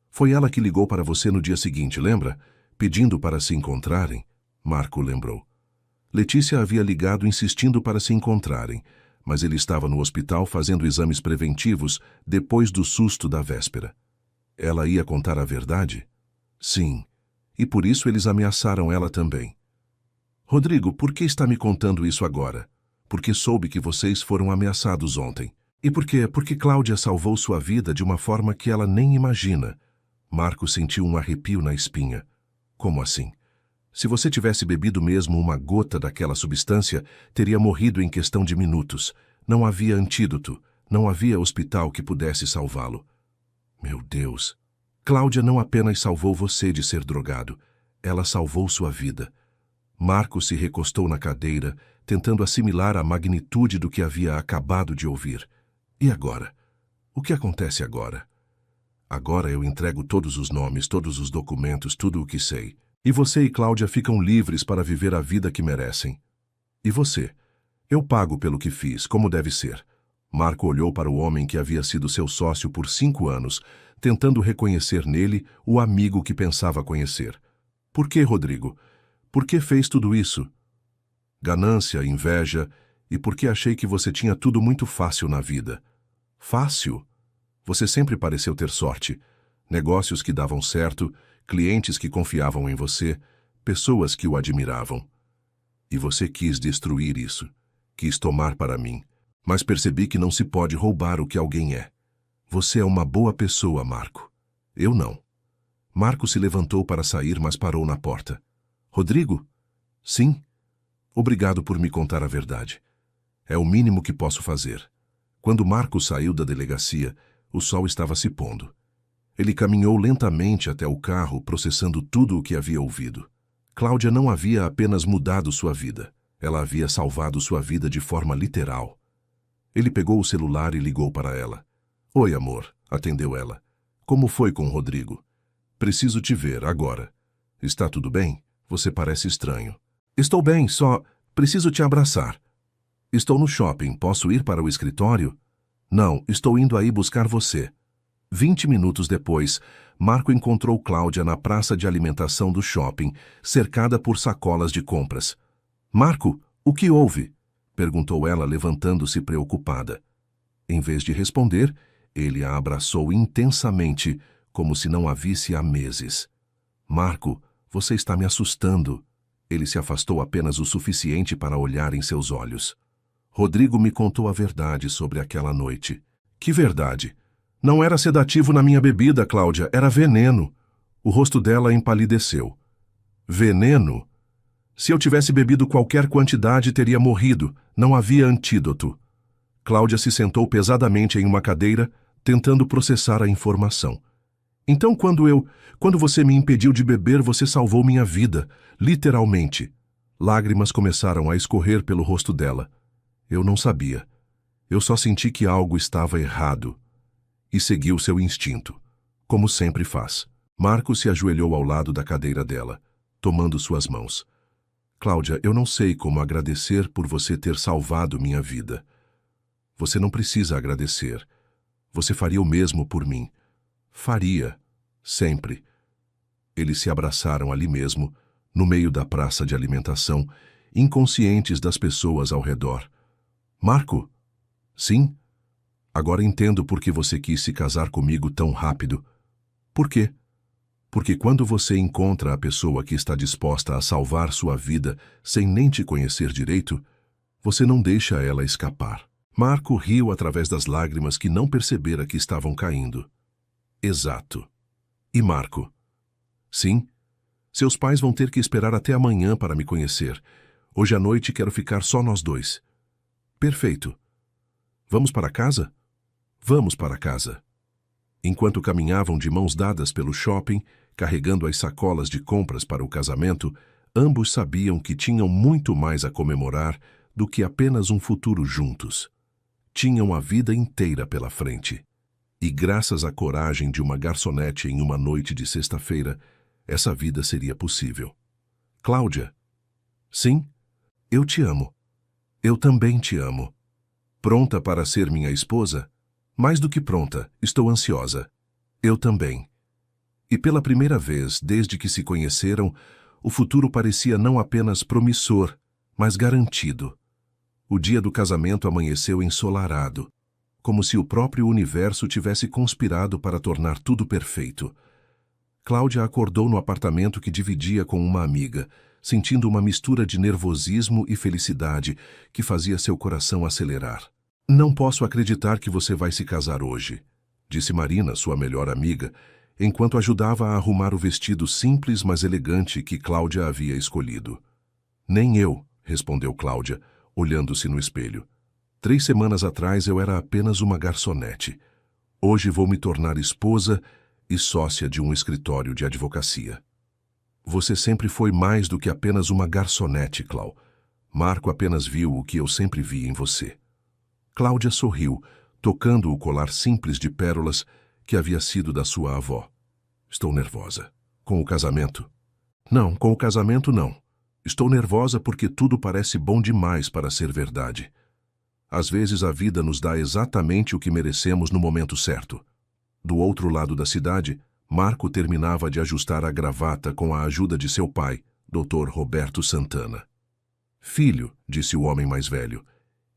Foi ela que ligou para você no dia seguinte, lembra? Pedindo para se encontrarem? Marco lembrou. Letícia havia ligado insistindo para se encontrarem, mas ele estava no hospital fazendo exames preventivos depois do susto da véspera. Ela ia contar a verdade? Sim, e por isso eles ameaçaram ela também. Rodrigo, por que está me contando isso agora? Porque soube que vocês foram ameaçados ontem. E por quê? Porque Cláudia salvou sua vida de uma forma que ela nem imagina. Marco sentiu um arrepio na espinha. Como assim? Se você tivesse bebido mesmo uma gota daquela substância, teria morrido em questão de minutos. Não havia antídoto, não havia hospital que pudesse salvá-lo. Meu Deus! Cláudia não apenas salvou você de ser drogado, ela salvou sua vida. Marco se recostou na cadeira, tentando assimilar a magnitude do que havia acabado de ouvir. E agora? O que acontece agora? Agora eu entrego todos os nomes, todos os documentos, tudo o que sei. E você e Cláudia ficam livres para viver a vida que merecem. E você? Eu pago pelo que fiz, como deve ser. Marco olhou para o homem que havia sido seu sócio por 5 anos, tentando reconhecer nele o amigo que pensava conhecer. Por que, Rodrigo? Por que fez tudo isso? Ganância, inveja, e porque achei que você tinha tudo muito fácil na vida. Fácil? Você sempre pareceu ter sorte. Negócios que davam certo, clientes que confiavam em você, pessoas que o admiravam. E você quis destruir isso. Quis tomar para mim. Mas percebi que não se pode roubar o que alguém é. Você é uma boa pessoa, Marco. Eu não. Marco se levantou para sair, mas parou na porta. Rodrigo? Sim. Obrigado por me contar a verdade. É o mínimo que posso fazer. Quando Marco saiu da delegacia, o sol estava se pondo. Ele caminhou lentamente até o carro, processando tudo o que havia ouvido. Cláudia não havia apenas mudado sua vida. Ela havia salvado sua vida de forma literal. Ele pegou o celular e ligou para ela. Oi, amor, atendeu ela. Como foi com o Rodrigo? Preciso te ver, agora. Está tudo bem? Você parece estranho. Estou bem, só preciso te abraçar. Estou no shopping, posso ir para o escritório? Não, estou indo aí buscar você. 20 minutos depois, Marco encontrou Cláudia na praça de alimentação do shopping, cercada por sacolas de compras. Marco, o que houve? Perguntou ela, levantando-se preocupada. Em vez de responder, ele a abraçou intensamente, como se não a visse há meses. Marco, você está me assustando. Ele se afastou apenas o suficiente para olhar em seus olhos. Rodrigo me contou a verdade sobre aquela noite. Que verdade? Não era sedativo na minha bebida, Cláudia, era veneno. O rosto dela empalideceu. Veneno? Se eu tivesse bebido qualquer quantidade, teria morrido. Não havia antídoto. Cláudia se sentou pesadamente em uma cadeira, tentando processar a informação. Então, quando você me impediu de beber, você salvou minha vida, literalmente. Lágrimas começaram a escorrer pelo rosto dela. Eu não sabia. Eu só senti que algo estava errado. E seguiu seu instinto, como sempre faz. Marco se ajoelhou ao lado da cadeira dela, tomando suas mãos. Cláudia, eu não sei como agradecer por você ter salvado minha vida. Você não precisa agradecer. Você faria o mesmo por mim. Faria. Sempre. Eles se abraçaram ali mesmo, no meio da praça de alimentação, inconscientes das pessoas ao redor. Marco? Sim? Agora entendo por que você quis se casar comigo tão rápido. Por quê? Porque quando você encontra a pessoa que está disposta a salvar sua vida sem nem te conhecer direito, você não deixa ela escapar. Marco riu através das lágrimas que não percebera que estavam caindo. Exato. E Marco? Sim? Seus pais vão ter que esperar até amanhã para me conhecer. Hoje à noite quero ficar só nós dois. Perfeito. Vamos para casa? Vamos para casa. Enquanto caminhavam de mãos dadas pelo shopping, carregando as sacolas de compras para o casamento, ambos sabiam que tinham muito mais a comemorar do que apenas um futuro juntos. Tinham a vida inteira pela frente. E graças à coragem de uma garçonete em uma noite de sexta-feira, essa vida seria possível. Cláudia. Sim, eu te amo. Eu também te amo. Pronta para ser minha esposa? Mais do que pronta, estou ansiosa. Eu também. E pela primeira vez, desde que se conheceram, o futuro parecia não apenas promissor, mas garantido. O dia do casamento amanheceu ensolarado, como se o próprio universo tivesse conspirado para tornar tudo perfeito. Cláudia acordou no apartamento que dividia com uma amiga, sentindo uma mistura de nervosismo e felicidade que fazia seu coração acelerar. Não posso acreditar que você vai se casar hoje, disse Marina, sua melhor amiga, enquanto ajudava a arrumar o vestido simples, mas elegante que Cláudia havia escolhido. Nem eu, respondeu Cláudia, olhando-se no espelho. 3 semanas atrás eu era apenas uma garçonete. Hoje vou me tornar esposa e sócia de um escritório de advocacia. Você sempre foi mais do que apenas uma garçonete, Clau. Marco apenas viu o que eu sempre vi em você. Cláudia sorriu, tocando o colar simples de pérolas que havia sido da sua avó. Estou nervosa. Com o casamento? Não, com o casamento não. Estou nervosa porque tudo parece bom demais para ser verdade. Às vezes a vida nos dá exatamente o que merecemos no momento certo. Do outro lado da cidade, Marco terminava de ajustar a gravata com a ajuda de seu pai, Dr. Roberto Santana. Filho, disse o homem mais velho,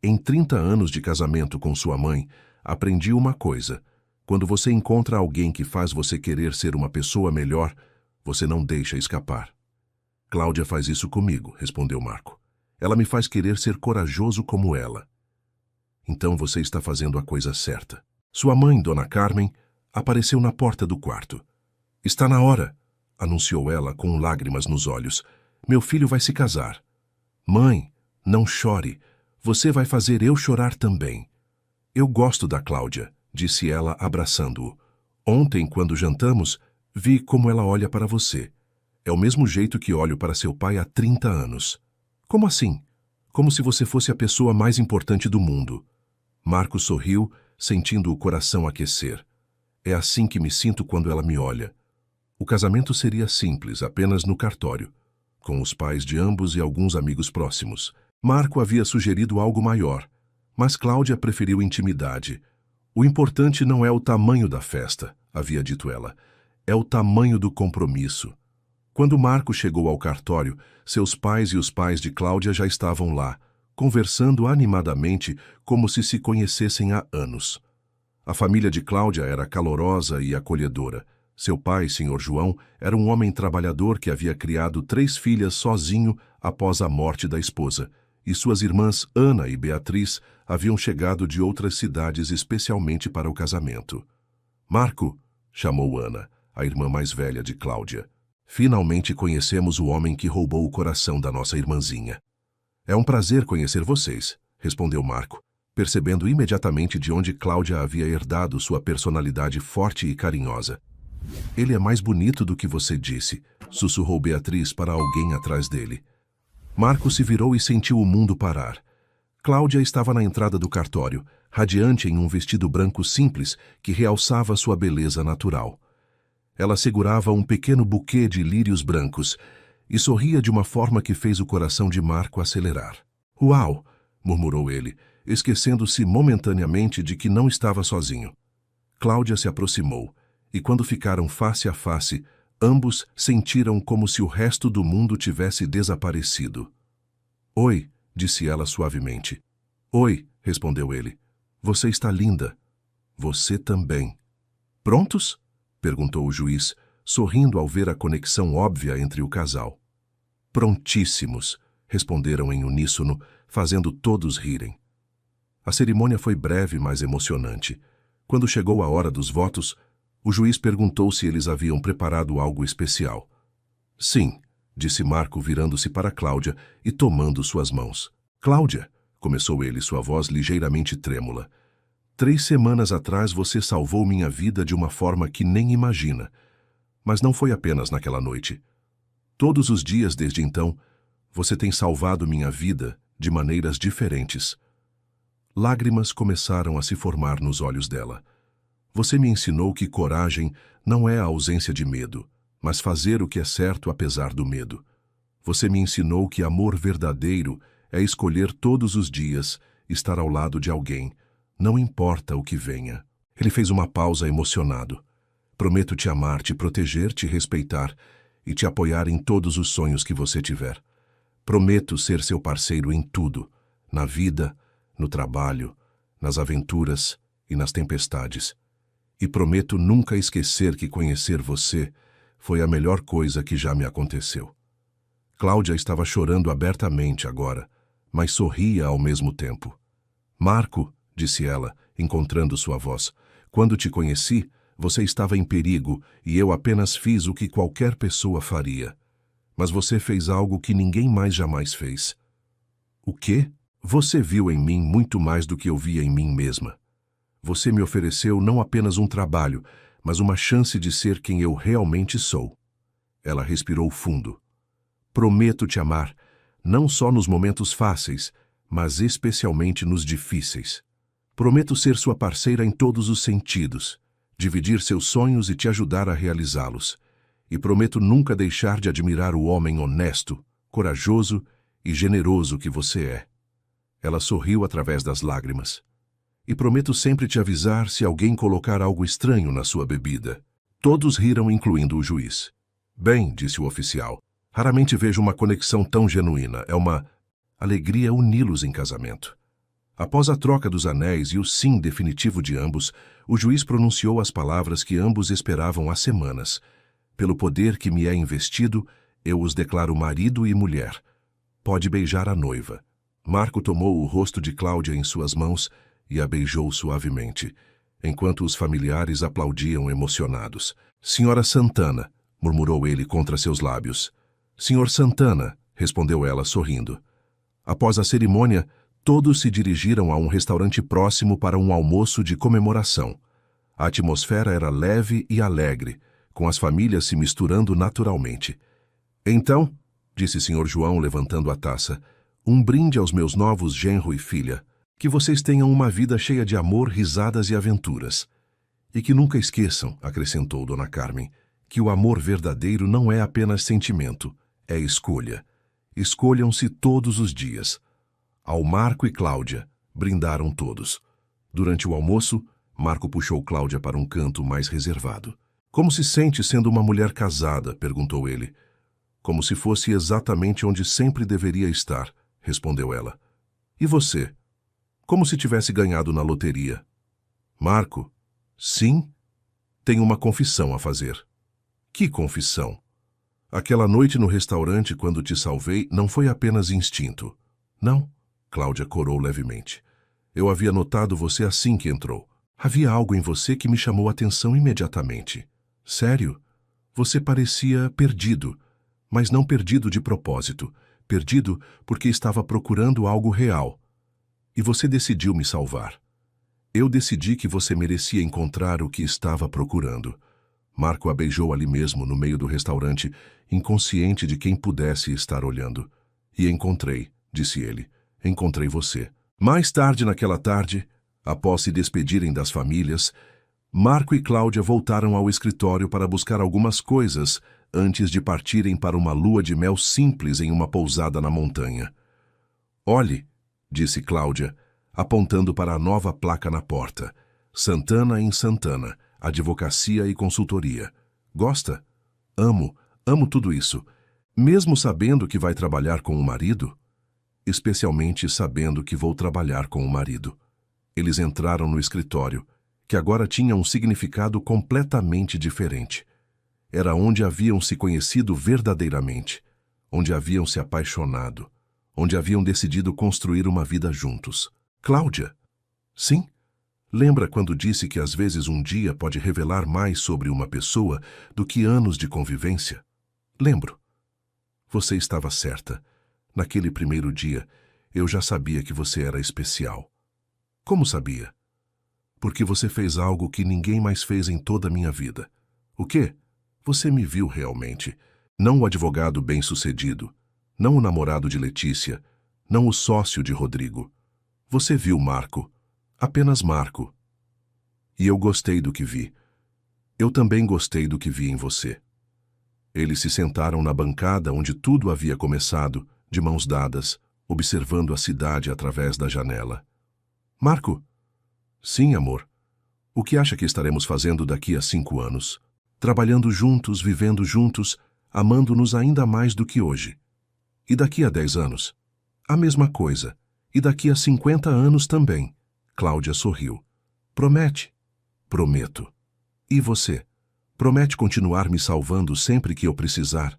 em 30 anos de casamento com sua mãe, aprendi uma coisa. Quando você encontra alguém que faz você querer ser uma pessoa melhor, você não deixa escapar. Cláudia faz isso comigo, respondeu Marco. Ela me faz querer ser corajoso como ela. Então você está fazendo a coisa certa. Sua mãe, Dona Carmen, apareceu na porta do quarto. Está na hora, anunciou ela com lágrimas nos olhos. Meu filho vai se casar. Mãe, não chore. Você vai fazer eu chorar também. Eu gosto da Cláudia, disse ela abraçando-o. Ontem, quando jantamos, vi como ela olha para você. É o mesmo jeito que olho para seu pai há 30 anos. Como assim? Como se você fosse a pessoa mais importante do mundo. Marco sorriu, sentindo o coração aquecer. É assim que me sinto quando ela me olha. O casamento seria simples, apenas no cartório, com os pais de ambos e alguns amigos próximos. Marco havia sugerido algo maior, mas Cláudia preferiu intimidade. O importante não é o tamanho da festa, havia dito ela, é o tamanho do compromisso. Quando Marco chegou ao cartório, seus pais e os pais de Cláudia já estavam lá, conversando animadamente como se conhecessem há anos. A família de Cláudia era calorosa e acolhedora. Seu pai, Sr. João, era um homem trabalhador que havia criado 3 filhas sozinho após a morte da esposa, e suas irmãs Ana e Beatriz haviam chegado de outras cidades especialmente para o casamento. Marco, chamou Ana, a irmã mais velha de Cláudia. Finalmente conhecemos o homem que roubou o coração da nossa irmãzinha. É um prazer conhecer vocês, respondeu Marco, percebendo imediatamente de onde Cláudia havia herdado sua personalidade forte e carinhosa. Ele é mais bonito do que você disse, sussurrou Beatriz para alguém atrás dele. Marco se virou e sentiu o mundo parar. Cláudia estava na entrada do cartório, radiante em um vestido branco simples que realçava sua beleza natural. Ela segurava um pequeno buquê de lírios brancos e sorria de uma forma que fez o coração de Marco acelerar. Uau! Murmurou ele, esquecendo-se momentaneamente de que não estava sozinho. Cláudia se aproximou, e quando ficaram face a face, ambos sentiram como se o resto do mundo tivesse desaparecido. Oi, disse ela suavemente. Oi, respondeu ele. Você está linda. Você também. Prontos? Perguntou o juiz, sorrindo ao ver a conexão óbvia entre o casal. Prontíssimos, responderam em uníssono, fazendo todos rirem. A cerimônia foi breve, mas emocionante. Quando chegou a hora dos votos, o juiz perguntou se eles haviam preparado algo especial. Sim, disse Marco virando-se para Cláudia e tomando suas mãos. Cláudia, começou ele, sua voz ligeiramente trêmula, 3 semanas atrás você salvou minha vida de uma forma que nem imagina. Mas não foi apenas naquela noite. Todos os dias desde então, você tem salvado minha vida de maneiras diferentes. Lágrimas começaram a se formar nos olhos dela. Você me ensinou que coragem não é a ausência de medo, mas fazer o que é certo apesar do medo. Você me ensinou que amor verdadeiro é escolher todos os dias estar ao lado de alguém, não importa o que venha. Ele fez uma pausa emocionado. Prometo te amar, te proteger, te respeitar e te apoiar em todos os sonhos que você tiver. Prometo ser seu parceiro em tudo, na vida, no trabalho, nas aventuras e nas tempestades. E prometo nunca esquecer que conhecer você foi a melhor coisa que já me aconteceu. Cláudia estava chorando abertamente agora, mas sorria ao mesmo tempo. Marco, disse ela, encontrando sua voz, quando te conheci, você estava em perigo e eu apenas fiz o que qualquer pessoa faria. Mas você fez algo que ninguém mais jamais fez. O quê? Você viu em mim muito mais do que eu via em mim mesma. Você me ofereceu não apenas um trabalho, mas uma chance de ser quem eu realmente sou. Ela respirou fundo. Prometo te amar, não só nos momentos fáceis, mas especialmente nos difíceis. Prometo ser sua parceira em todos os sentidos, dividir seus sonhos e te ajudar a realizá-los. E prometo nunca deixar de admirar o homem honesto, corajoso e generoso que você é. Ela sorriu através das lágrimas. E prometo sempre te avisar se alguém colocar algo estranho na sua bebida. Todos riram, incluindo o juiz. Bem, disse o oficial, raramente vejo uma conexão tão genuína. É uma alegria uni-los em casamento. Após a troca dos anéis e o sim definitivo de ambos, o juiz pronunciou as palavras que ambos esperavam há semanas. Pelo poder que me é investido, eu os declaro marido e mulher. Pode beijar a noiva. Marco tomou o rosto de Cláudia em suas mãos e a beijou suavemente, enquanto os familiares aplaudiam emocionados. Senhora Santana, murmurou ele contra seus lábios. Senhor Santana, respondeu ela sorrindo. Após a cerimônia, todos se dirigiram a um restaurante próximo para um almoço de comemoração. A atmosfera era leve e alegre, com as famílias se misturando naturalmente. Então, disse Sr. João levantando a taça, um brinde aos meus novos genro e filha. Que vocês tenham uma vida cheia de amor, risadas e aventuras. E que nunca esqueçam, acrescentou Dona Carmen, que o amor verdadeiro não é apenas sentimento, é escolha. Escolham-se todos os dias. Ao Marco e Cláudia, brindaram todos. Durante o almoço, Marco puxou Cláudia para um canto mais reservado. Como se sente sendo uma mulher casada? Perguntou ele. Como se fosse exatamente onde sempre deveria estar, respondeu ela. E você? Como se tivesse ganhado na loteria. Marco, sim, tenho uma confissão a fazer. Que confissão? Aquela noite no restaurante, quando te salvei, não foi apenas instinto. Não, Cláudia corou levemente. Eu havia notado você assim que entrou. Havia algo em você que me chamou a atenção imediatamente. Sério? Você parecia perdido, mas não perdido de propósito. Perdido porque estava procurando algo real. E você decidiu me salvar. Eu decidi que você merecia encontrar o que estava procurando. Marco a beijou ali mesmo, no meio do restaurante, inconsciente de quem pudesse estar olhando. E encontrei, disse ele. Encontrei você. Mais tarde naquela tarde, após se despedirem das famílias, Marco e Cláudia voltaram ao escritório para buscar algumas coisas antes de partirem para uma lua de mel simples em uma pousada na montanha. Olhe, disse Cláudia, apontando para a nova placa na porta. Santana em Santana, advocacia e consultoria. Gosta? Amo tudo isso. Mesmo sabendo que vai trabalhar com o marido? Especialmente sabendo que vou trabalhar com o marido. Eles entraram no escritório, que agora tinha um significado completamente diferente. Era onde haviam se conhecido verdadeiramente, onde haviam se apaixonado, onde haviam decidido construir uma vida juntos. Cláudia? Sim? Lembra quando disse que às vezes um dia pode revelar mais sobre uma pessoa do que anos de convivência? Lembro. Você estava certa. Naquele primeiro dia, eu já sabia que você era especial. Como sabia? Porque você fez algo que ninguém mais fez em toda a minha vida. O quê? Você me viu realmente. Não o advogado bem-sucedido, não o namorado de Letícia, não o sócio de Rodrigo. Você viu Marco, apenas Marco. E eu gostei do que vi. Eu também gostei do que vi em você. Eles se sentaram na bancada onde tudo havia começado, de mãos dadas, observando a cidade através da janela. Marco? Sim, amor. O que acha que estaremos fazendo daqui a 5 anos? Trabalhando juntos, vivendo juntos, amando-nos ainda mais do que hoje. E daqui a 10 anos? A mesma coisa. E daqui a 50 anos também. Cláudia sorriu. Promete? Prometo. E você? Promete continuar me salvando sempre que eu precisar?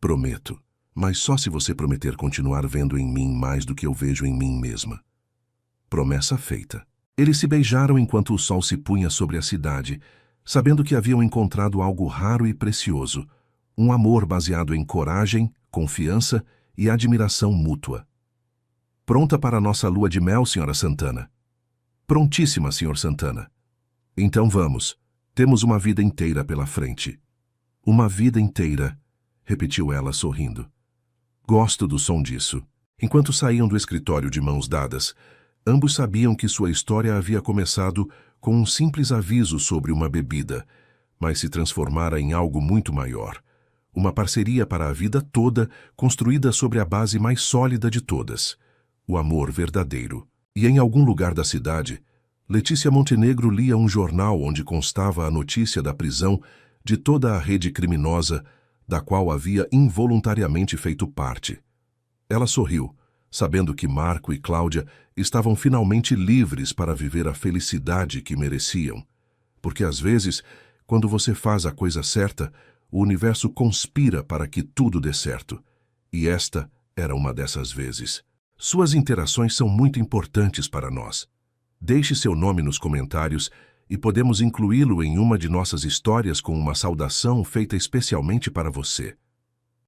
Prometo. Mas só se você prometer continuar vendo em mim mais do que eu vejo em mim mesma. Promessa feita. Eles se beijaram enquanto o sol se punha sobre a cidade, sabendo que haviam encontrado algo raro e precioso, um amor baseado em coragem, confiança e admiração mútua. Pronta para a nossa lua de mel, Sra. Santana? Prontíssima, Sr. Santana. Então vamos. Temos uma vida inteira pela frente. Uma vida inteira, repetiu ela sorrindo. Gosto do som disso. Enquanto saíam do escritório de mãos dadas, ambos sabiam que sua história havia começado com um simples aviso sobre uma bebida, mas se transformara em algo muito maior. Uma parceria para a vida toda, construída sobre a base mais sólida de todas, o amor verdadeiro. E em algum lugar da cidade, Letícia Montenegro lia um jornal onde constava a notícia da prisão de toda a rede criminosa da qual havia involuntariamente feito parte. Ela sorriu, sabendo que Marco e Cláudia estavam finalmente livres para viver a felicidade que mereciam. Porque às vezes, quando você faz a coisa certa, o universo conspira para que tudo dê certo. E esta era uma dessas vezes. Suas interações são muito importantes para nós. Deixe seu nome nos comentários e podemos incluí-lo em uma de nossas histórias com uma saudação feita especialmente para você.